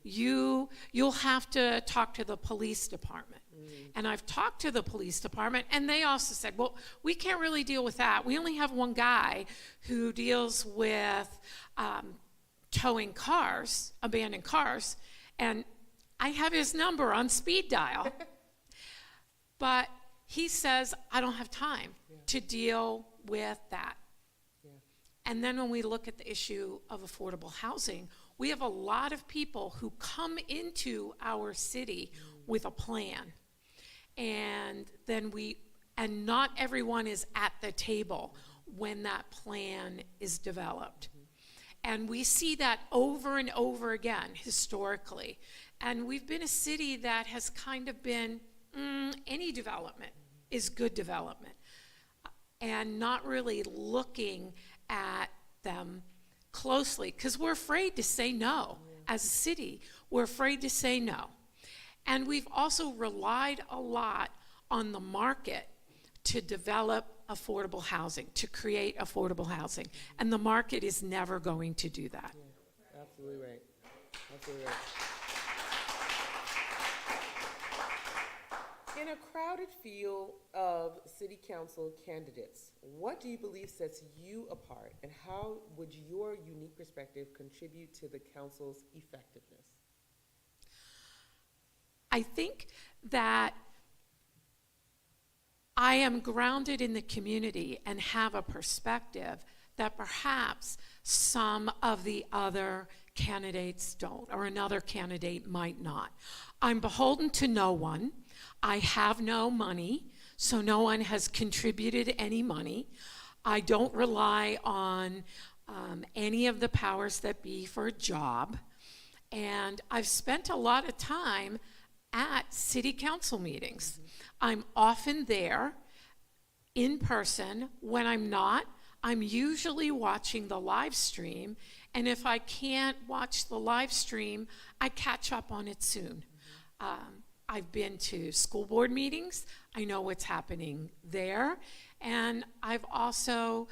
you'll have to talk to the police department. And I've talked to the police department, and they also said, well, we can't really deal with that. We only have one guy who deals with towing cars, abandoned cars, and I have his number on speed dial. But he says, I don't have time to deal with that. And then when we look at the issue of affordable housing, we have a lot of people who come into our city with a plan. And then and not everyone is at the table when that plan is developed. And we see that over and over again historically. And we've been a city that has kind of been, any development is good development. And not really looking at them closely, because we're afraid to say no. As a city, we're afraid to say no. And we've also relied a lot on the market to develop affordable housing, to create affordable housing. And the market is never going to do that. Yeah, absolutely right. Absolutely right. In a crowded field of city council candidates, what do you believe sets you apart, and how would your unique perspective contribute to the council's effectiveness? I think that I am grounded in the community and have a perspective that perhaps some of the other candidates don't, or another candidate might not. I'm beholden to no one. I have no money, so no one has contributed any money. I don't rely on any of the powers that be for a job. And I've spent a lot of time at city council meetings. I'm often there in person. When I'm not, I'm usually watching the live stream. And if I can't watch the live stream, I catch up on it soon. I've been to school board meetings. I know what's happening there. And I've also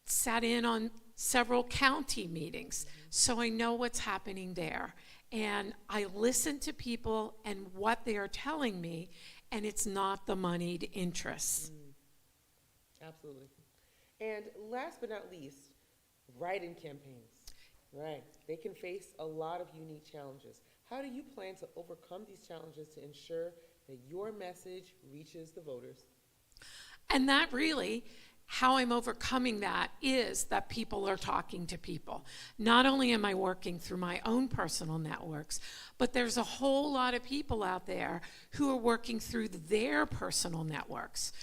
sat in on several county meetings, so I know what's happening there. And I listen to people and what they are telling me, and it's not the moneyed interests. Absolutely. And last but not least, write-in campaigns. Right. They can face a lot of unique challenges. How do you plan to overcome these challenges to ensure that your message reaches the voters? And that really, how I'm overcoming that is that people are talking to people. Not only am I working through my own personal networks, but there's a whole lot of people out there who are working through their personal networks,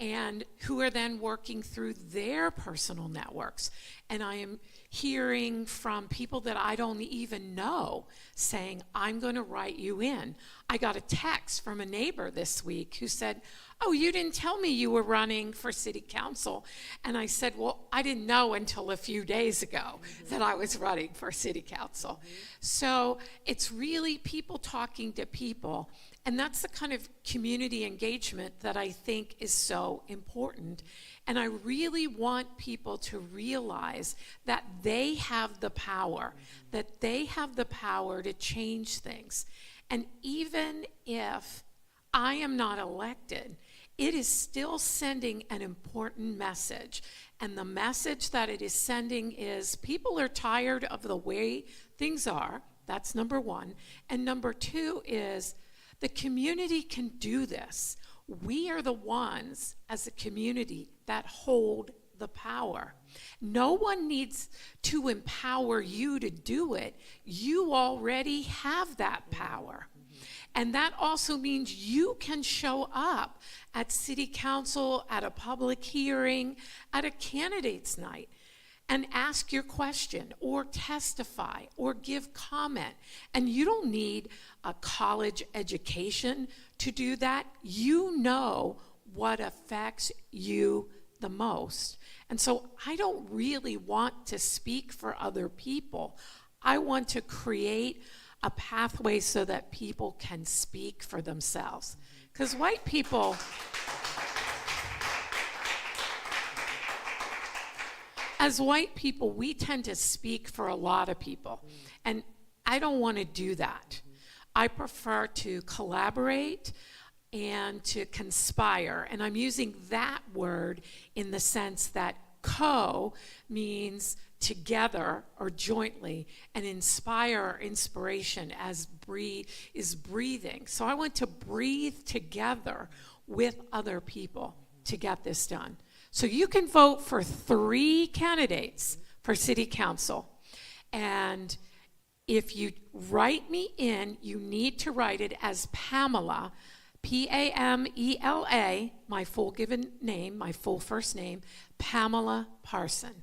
and who are then working through their personal networks. And I am hearing from people that I don't even know saying, I'm going to write you in. I got a text from a neighbor this week who said, oh, you didn't tell me you were running for city council. And I said, well, I didn't know until a few days ago that I was running for city council. So it's really people talking to people. And that's the kind of community engagement that I think is so important. And I really want people to realize that they have the power, that they have the power to change things. And even if I am not elected, it is still sending an important message. And the message that it is sending is people are tired of the way things are. That's number one. And number two is the community can do this. We are the ones as a community that hold the power. No one needs to empower you to do it. You already have that power. And that also means you can show up at city council, at a public hearing, at a candidates night, and ask your question or testify or give comment. And you don't need a college education to do that. You know what affects you the most. And so I don't really want to speak for other people. I want to create a pathway so that people can speak for themselves. Because white people, as white people, we tend to speak for a lot of people. And I don't want to do that. I prefer to collaborate and to conspire. And I'm using that word in the sense that co means together or jointly, and inspire or inspiration as is breathing. So I want to breathe together with other people to get this done. So you can vote for 3 candidates for city council. And if you write me in, you need to write it as Pamela, Pamela, my full given name, my full first name, Pamela Parson.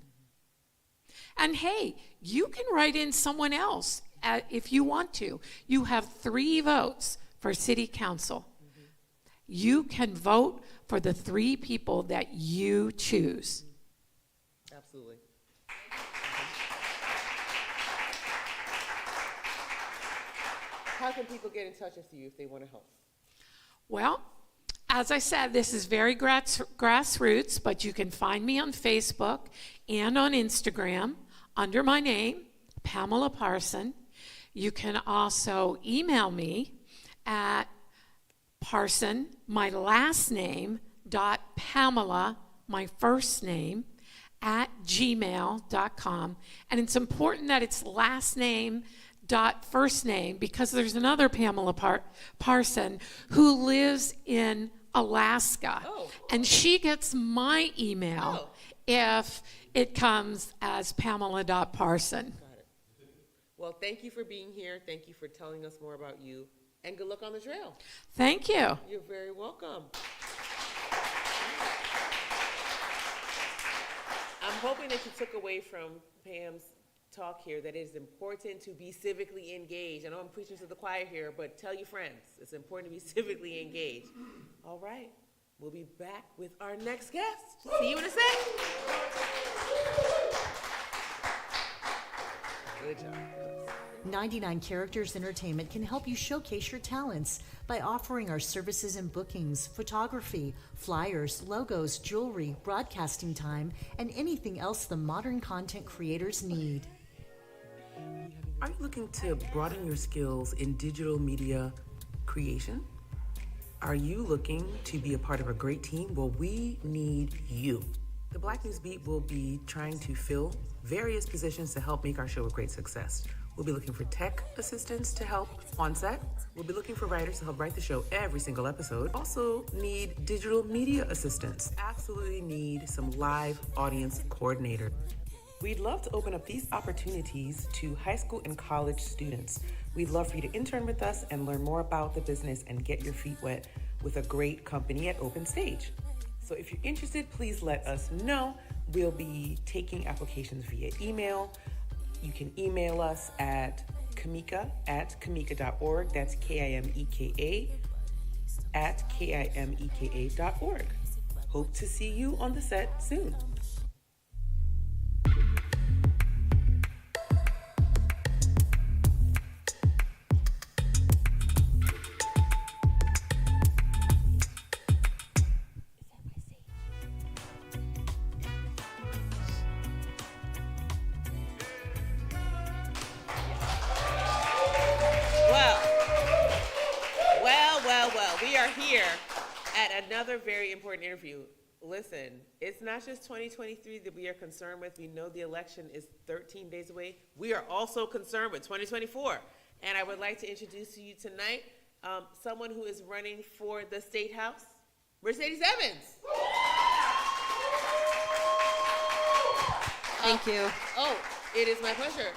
And hey, you can write in someone else if you want to. You have 3 votes for city council. You can vote for the 3 people that you choose. Absolutely. How can people get in touch with you if they want to help? Well, as I said, this is very grassroots, but you can find me on Facebook and on Instagram under my name, Pamela Parson. You can also email me at Parson, my last name, .Pamela, my first name, at gmail.com. And it's important that it's last name .first name, because there's another Pamela Parson who lives in Alaska. Oh. And she gets my email if it comes as Pamela.Parson. Got it. Well, thank you for being here. Thank you for telling us more about you. And good luck on the trail. Thank you. You're very welcome. I'm hoping that you took away from Pam's talk here that it is important to be civically engaged. I know I'm preaching to the choir here, but tell your friends it's important to be civically engaged. All right, we'll be back with our next guest. See you in a sec. Good job. 99 Characters Entertainment can help you showcase your talents by offering our services and bookings, photography, flyers, logos, jewelry, broadcasting time, and anything else the modern content creators need. Are you looking to broaden your skills in digital media creation? Are you looking to be a part of a great team? Well, we need you. The Black NewsBeat will be trying to fill various positions to help make our show a great success. We'll be looking for tech assistants to help on set. We'll be looking for writers to help write the show every single episode. Also need digital media assistants. Absolutely need some live audience coordinator. We'd love to open up these opportunities to high school and college students. We'd love for you to intern with us and learn more about the business and get your feet wet with a great company at Open Stage. So if you're interested, please let us know. We'll be taking applications via email. You can email us at Kimeka at Kimeka.org. That's Kimeka at Kimeka.org. Hope to see you on the set soon. We are here at another very important interview. Listen, it's not just 2023 that we are concerned with. We know the election is 13 days away. We are also concerned with 2024. And I would like to introduce to you tonight someone who is running for the State House, Mercedes Evans. Thank you. Oh, it is my pleasure.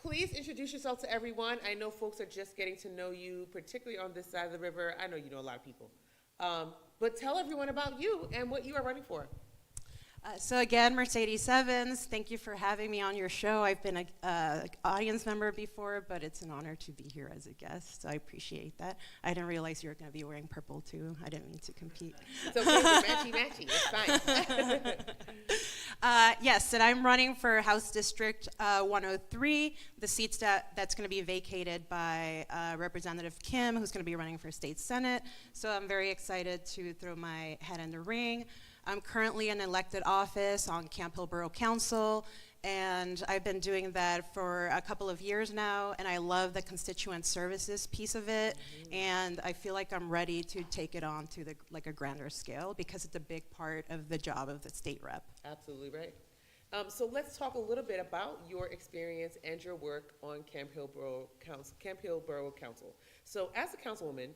Please introduce yourself to everyone. I know folks are just getting to know you, particularly on this side of the river. I know you know a lot of people. But tell everyone about you and what you are running for. So again, Mercedes Evans, thank you for having me on your show. I've been an audience member before, but it's an honor to be here as a guest. So I appreciate that. I didn't realize you were going to be wearing purple too. I didn't mean to compete. It's okay, we're matchy. It's fine. Yes, and I'm running for House District 103, the seats that's going to be vacated by Representative Kim, who's going to be running for State Senate. So I'm very excited to throw my head in the ring. I'm currently in elected office on Campbell Borough Council, and I've been doing that for a couple of years now, and I love the constituent services piece of it, and I feel like I'm ready to take it on to a grander scale because it's a big part of the job of the state rep. Absolutely right. So let's talk a little bit about your experience and your work on Campbell Borough Council. So as a councilwoman,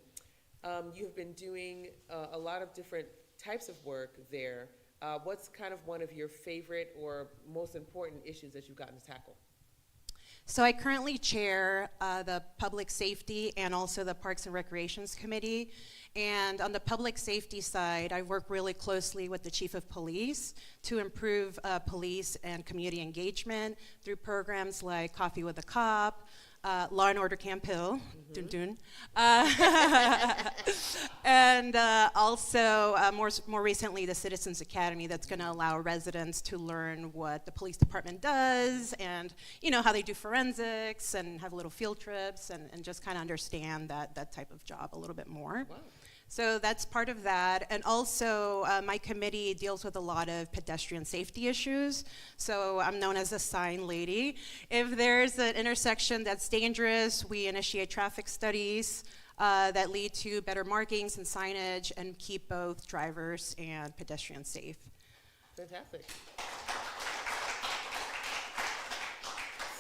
you've been doing a lot of different types of work there. What's kind of one of your favorite or most important issues that you've gotten to tackle? So I currently chair the Public Safety and also the Parks and Recreations Committee. And on the public safety side, I work really closely with the Chief of Police to improve police and community engagement through programs like Coffee with a Cop, Law and Order Campbell, dun dun. And also more recently the Citizens Academy that's going to allow residents to learn what the police department does and how they do forensics and have little field trips and just kind of understand that type of job a little bit more. Wow. So that's part of that. And also, my committee deals with a lot of pedestrian safety issues. So I'm known as a sign lady. If there's an intersection that's dangerous, we initiate traffic studies that lead to better markings and signage and keep both drivers and pedestrians safe. Fantastic.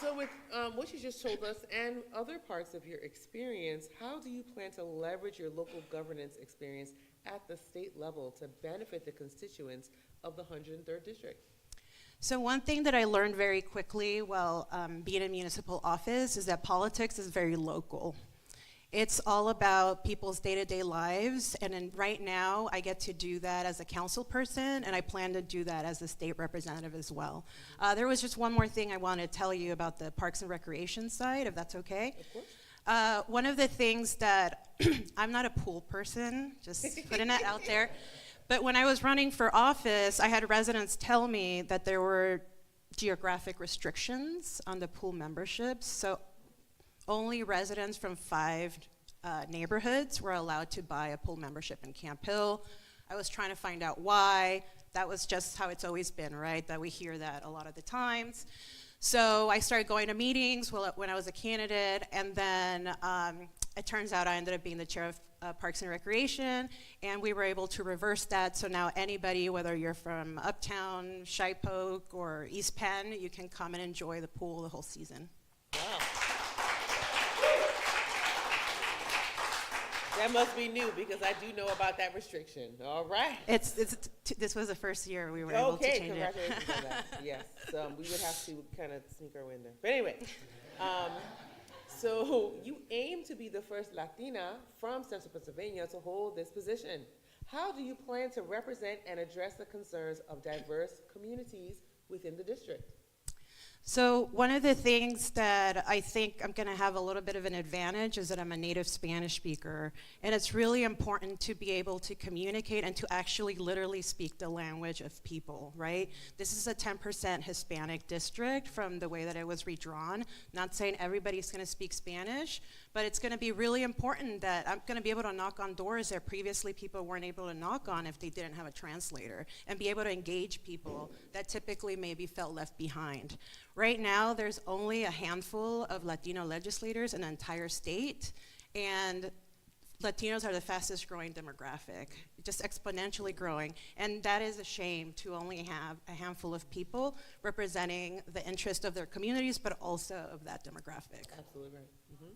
So with what you just told us and other parts of your experience, how do you plan to leverage your local governance experience at the state level to benefit the constituents of the 103rd District? So one thing that I learned very quickly while being in municipal office is that politics is very local. It's all about people's day-to-day lives, and right now I get to do that as a council person, and I plan to do that as a state representative as well. There was just one more thing I want to tell you about the Parks and Recreation side, if that's okay. Of course. One of the things that, I'm not a pool person, just putting that out there, but when I was running for office, I had residents tell me that there were geographic restrictions on the pool memberships, so only residents from 5 neighborhoods were allowed to buy a pool membership in Camp Hill. I was trying to find out why. That was just how it's always been, right? That we hear that a lot of the times. So I started going to meetings when I was a candidate, and then it turns out I ended up being the chair of Parks and Recreation, and we were able to reverse that. So now anybody, whether you're from Uptown, Shipoke, or East Penn, you can come and enjoy the pool the whole season. Wow. That must be new because I do know about that restriction. All right. This was the first year we were able to change it. Okay, congratulations on that. Yes, we would have to kind of sneak our way in there. But anyway, so you aim to be the first Latina from Central Pennsylvania to hold this position. How do you plan to represent and address the concerns of diverse communities within the district? So one of the things that I think I'm going to have a little bit of an advantage is that I'm a native Spanish speaker, and it's really important to be able to communicate and to actually literally speak the language of people, right? This is a 10% Hispanic district from the way that it was redrawn. Not saying everybody's going to speak Spanish, but it's going to be really important that I'm going to be able to knock on doors that previously people weren't able to knock on if they didn't have a translator, and be able to engage people that typically maybe felt left behind. Right now, there's only a handful of Latino legislators in the entire state, and Latinos are the fastest growing demographic, just exponentially growing, and that is a shame to only have a handful of people representing the interest of their communities, but also of that demographic. Absolutely right. Mm-hmm.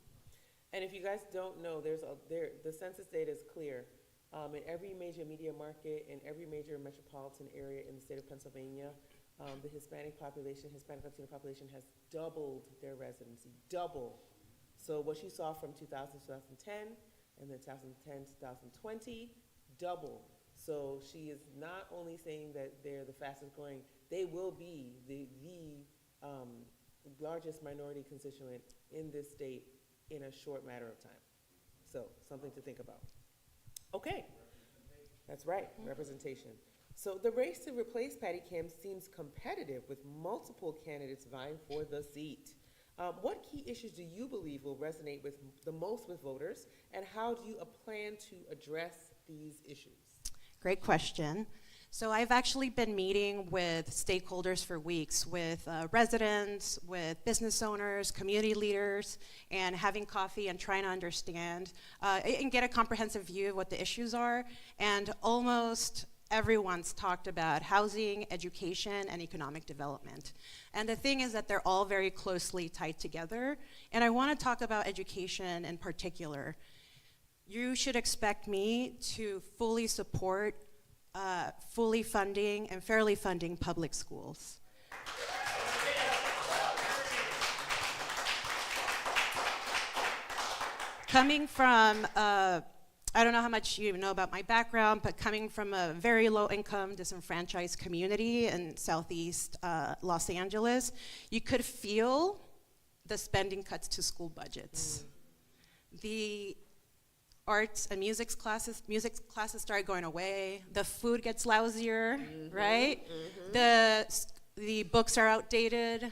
And if you guys don't know, the census data is clear. In every major media market, in every major metropolitan area in the state of Pennsylvania, the Hispanic Latino population has doubled their residency, double. So what you saw from 2000 to 2010, and then 2010 to 2020, double. So she is not only saying that they're the fastest growing, they will be the largest minority constituent in this state in a short matter of time. So something to think about. Okay, that's right, representation. So the race to replace Patty Kim seems competitive with multiple candidates vying for the seat. What key issues do you believe will resonate the most with voters, and how do you plan to address these issues? Great question. So I've actually been meeting with stakeholders for weeks, with residents, with business owners, community leaders, and having coffee and trying to understand and get a comprehensive view of what the issues are. And almost everyone's talked about housing, education, and economic development. And the thing is that they're all very closely tied together. And I want to talk about education in particular. You should expect me to fully support fully funding and fairly funding public schools. Coming from, I don't know how much you know about my background, but coming from a very low-income, disenfranchised community in Southeast Los Angeles, you could feel the spending cuts to school budgets. The arts and music classes started going away. The food gets lousier, right? The books are outdated,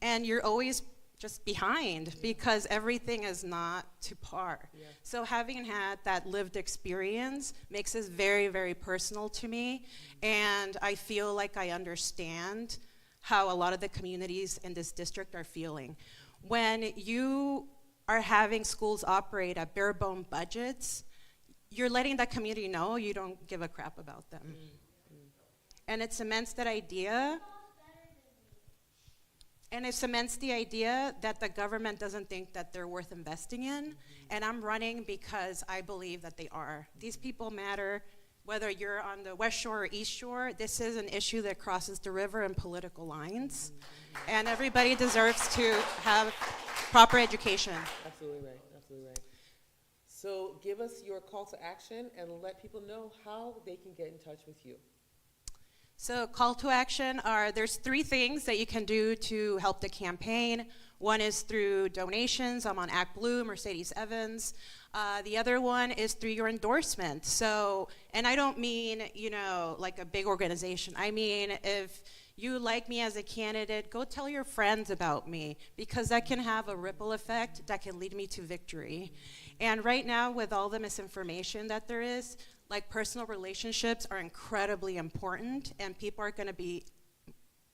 and you're always just behind because everything is not to par. So having had that lived experience makes this very, very personal to me, and I feel like I understand how a lot of the communities in this district are feeling. When you are having schools operate at bare bone budgets, you're letting that community know you don't give a crap about them. And it cements that idea, and it cements the idea that the government doesn't think that they're worth investing in, and I'm running because I believe that they are. These people matter, whether you're on the West Shore or East Shore. This is an issue that crosses the river and political lines, and everybody deserves to have proper education. Absolutely right, absolutely right. So give us your call to action and let people know how they can get in touch with you. So call to action there's 3 things that you can do to help the campaign. One is through donations. I'm on Act Blue, Mercedes Evans. The other one is through your endorsement. So, and I don't mean, like a big organization. I mean, if you like me as a candidate, go tell your friends about me, because that can have a ripple effect that can lead me to victory. And right now, with all the misinformation that there is, like, personal relationships are incredibly important, and people are gonna be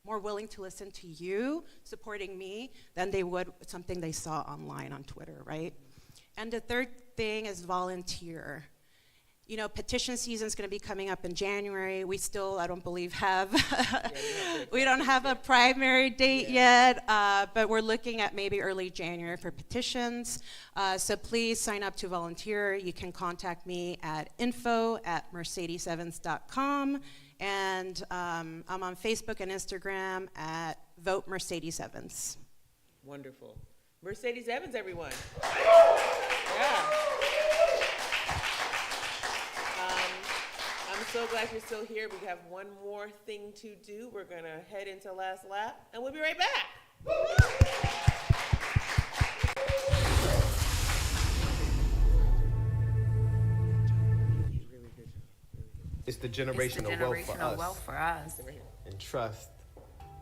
more willing to listen to you supporting me than they would something they saw online on Twitter, right? And the third thing is volunteer. Petition season is going to be coming up in January. We still, I don't believe, we don't have a primary date yet, but we're looking at maybe early January for petitions. So please sign up to volunteer. You can contact me at info@mercedesevans.com, and I'm on Facebook and Instagram at Vote Mercedes Evans. Wonderful. Mercedes Evans, everyone. Yeah. I'm so glad you're still here. We have one more thing to do. We're going to head into last lap, and we'll be right back. It's the generational wealth for us. And trust,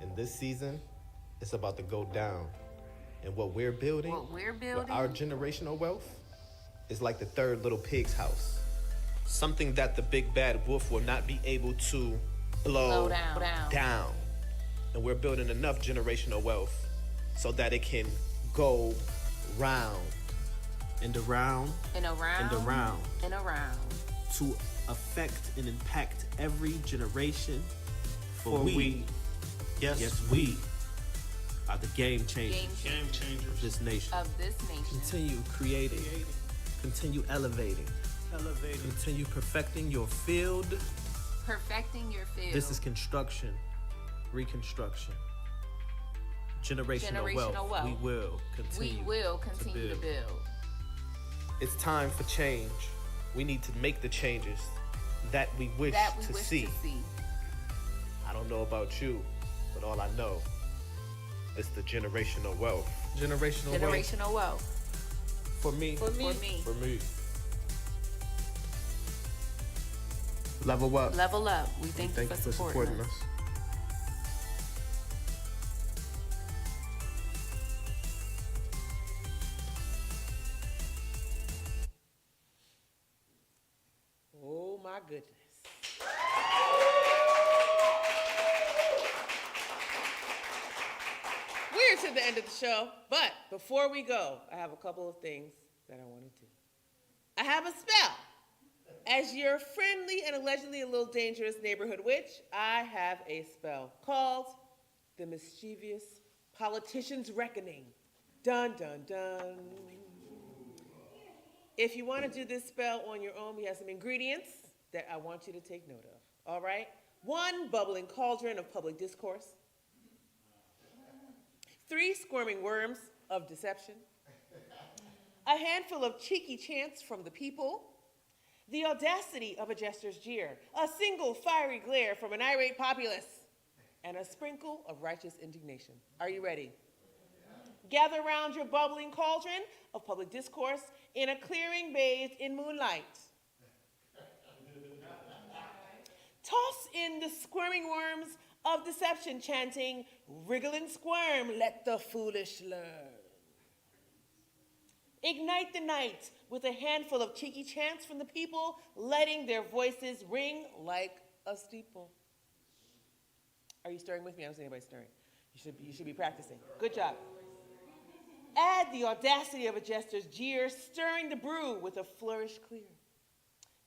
in this season, it's about to go down. And what we're building with our generational wealth is like the third little pig's house. Something that the big bad wolf will not be able to blow down. And we're building enough generational wealth so that it can go round and around and around to affect and impact every generation. For we are the game changers of this nation. Continue creating, continue elevating, continue perfecting your field. This is construction, reconstruction, generational wealth. We will continue to build. It's time for change. We need to make the changes that we wish to see. I don't know about you, but all I know is the generational wealth. Generational wealth. For me. Level up. We thank you for supporting us. Oh my goodness. to the end of the show, but before we go, I have a couple of things that I want to do. I have a spell. As your friendly and allegedly a little dangerous neighborhood witch, I have a spell called the Mischievous Politician's Reckoning. Dun, dun, dun. If you want to do this spell on your own, we have some ingredients that I want you to take note of. All right? 1 bubbling cauldron of public discourse. 3 squirming worms of deception. A handful of cheeky chants from the people. The audacity of a jester's jeer. A single fiery glare from an irate populace. And a sprinkle of righteous indignation. Are you ready? Gather around your bubbling cauldron of public discourse in a clearing bathed in moonlight. Toss in the squirming worms of deception chanting, wriggle and squirm, let the foolish learn. Ignite the night with a handful of cheeky chants from the people, letting their voices ring like a steeple. Are you stirring with me? I don't see anybody stirring. You should be practicing. Good job. Add the audacity of a jester's jeer, stirring the brew with a flourish clear.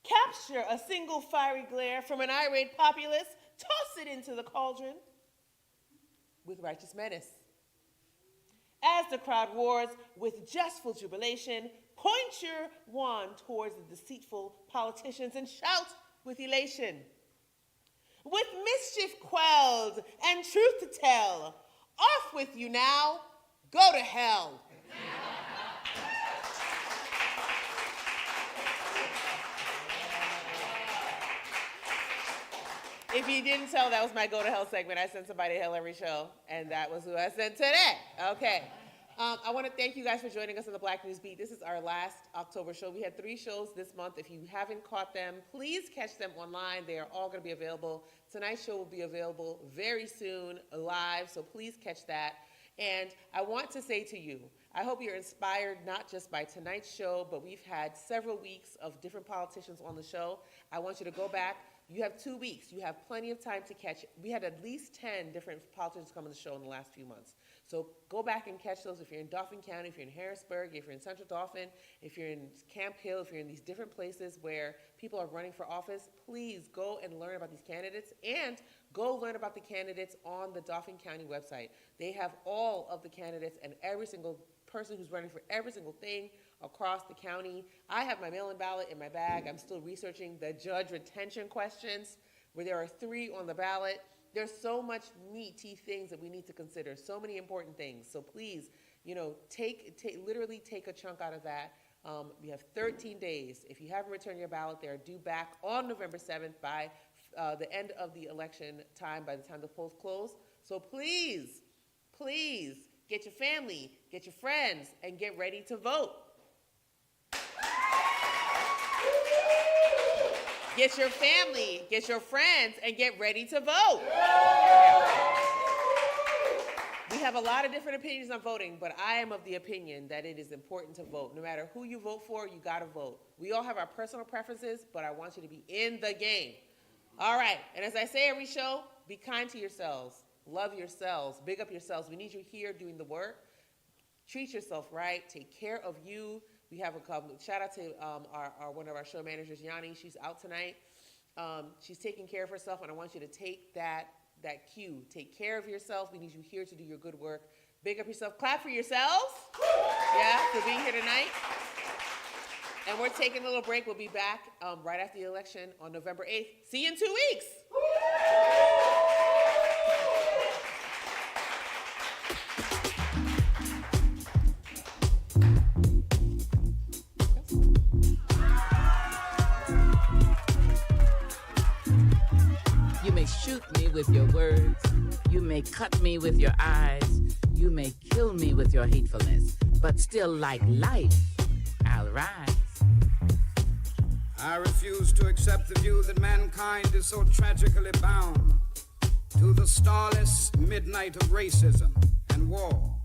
Capture a single fiery glare from an irate populace, toss it into the cauldron with righteous menace. As the crowd roars with jestful jubilation, point your wand towards the deceitful politicians and shout with elation. With mischief quelled and truth to tell, off with you now, go to hell. If you didn't tell, that was my Go to Hell segment. I sent somebody to hell every show, and that was who I sent today. Okay. I want to thank you guys for joining us on the Black News Beat. This is our last October show. We had 3 shows this month. If you haven't caught them, please catch them online. They are all going to be available. Tonight's show will be available very soon, live, so please catch that. And I want to say to you, I hope you're inspired not just by tonight's show, but we've had several weeks of different politicians on the show. I want you to go back. You have 2 weeks. You have plenty of time to catch it. We had at least 10 different politicians come on the show in the last few months. So go back and catch those if you're in Dauphin County, if you're in Harrisburg, if you're in Central Dauphin, if you're in Campbell, if you're in these different places where people are running for office, please go and learn about these candidates and go learn about the candidates on the Dauphin County website. They have all of the candidates and every single person who's running for every single thing across the county. I have my mail-in ballot in my bag. I'm still researching the judge retention questions where there are 3 on the ballot. There's so much meaty things that we need to consider, so many important things. So please, literally take a chunk out of that. We have 13 days. If you haven't returned your ballot, they're due back on November 7th by the end of the election time, by the time the polls close. So please, please get your family, get your friends, and get ready to vote. Get your family, get your friends, and get ready to vote. We have a lot of different opinions on voting, but I am of the opinion that it is important to vote. No matter who you vote for, you gotta vote. We all have our personal preferences, but I want you to be in the game. All right, and as I say every show, be kind to yourselves, love yourselves, big up yourselves. We need you here doing the work. Treat yourself right, take care of you. We have a couple. Shout out to one of our show managers, Yanni. She's out tonight. She's taking care of herself, and I want you to take that cue. Take care of yourself. We need you here to do your good work. Big up yourself. Clap for yourselves. Yeah, for being here tonight. And we're taking a little break. We'll be back right after the election on November 8th. See you in 2 weeks. You may shoot me with your words. You may cut me with your eyes. You may kill me with your hatefulness. But still, like life, I'll rise. I refuse to accept the view that mankind is so tragically bound to the starless midnight of racism and war.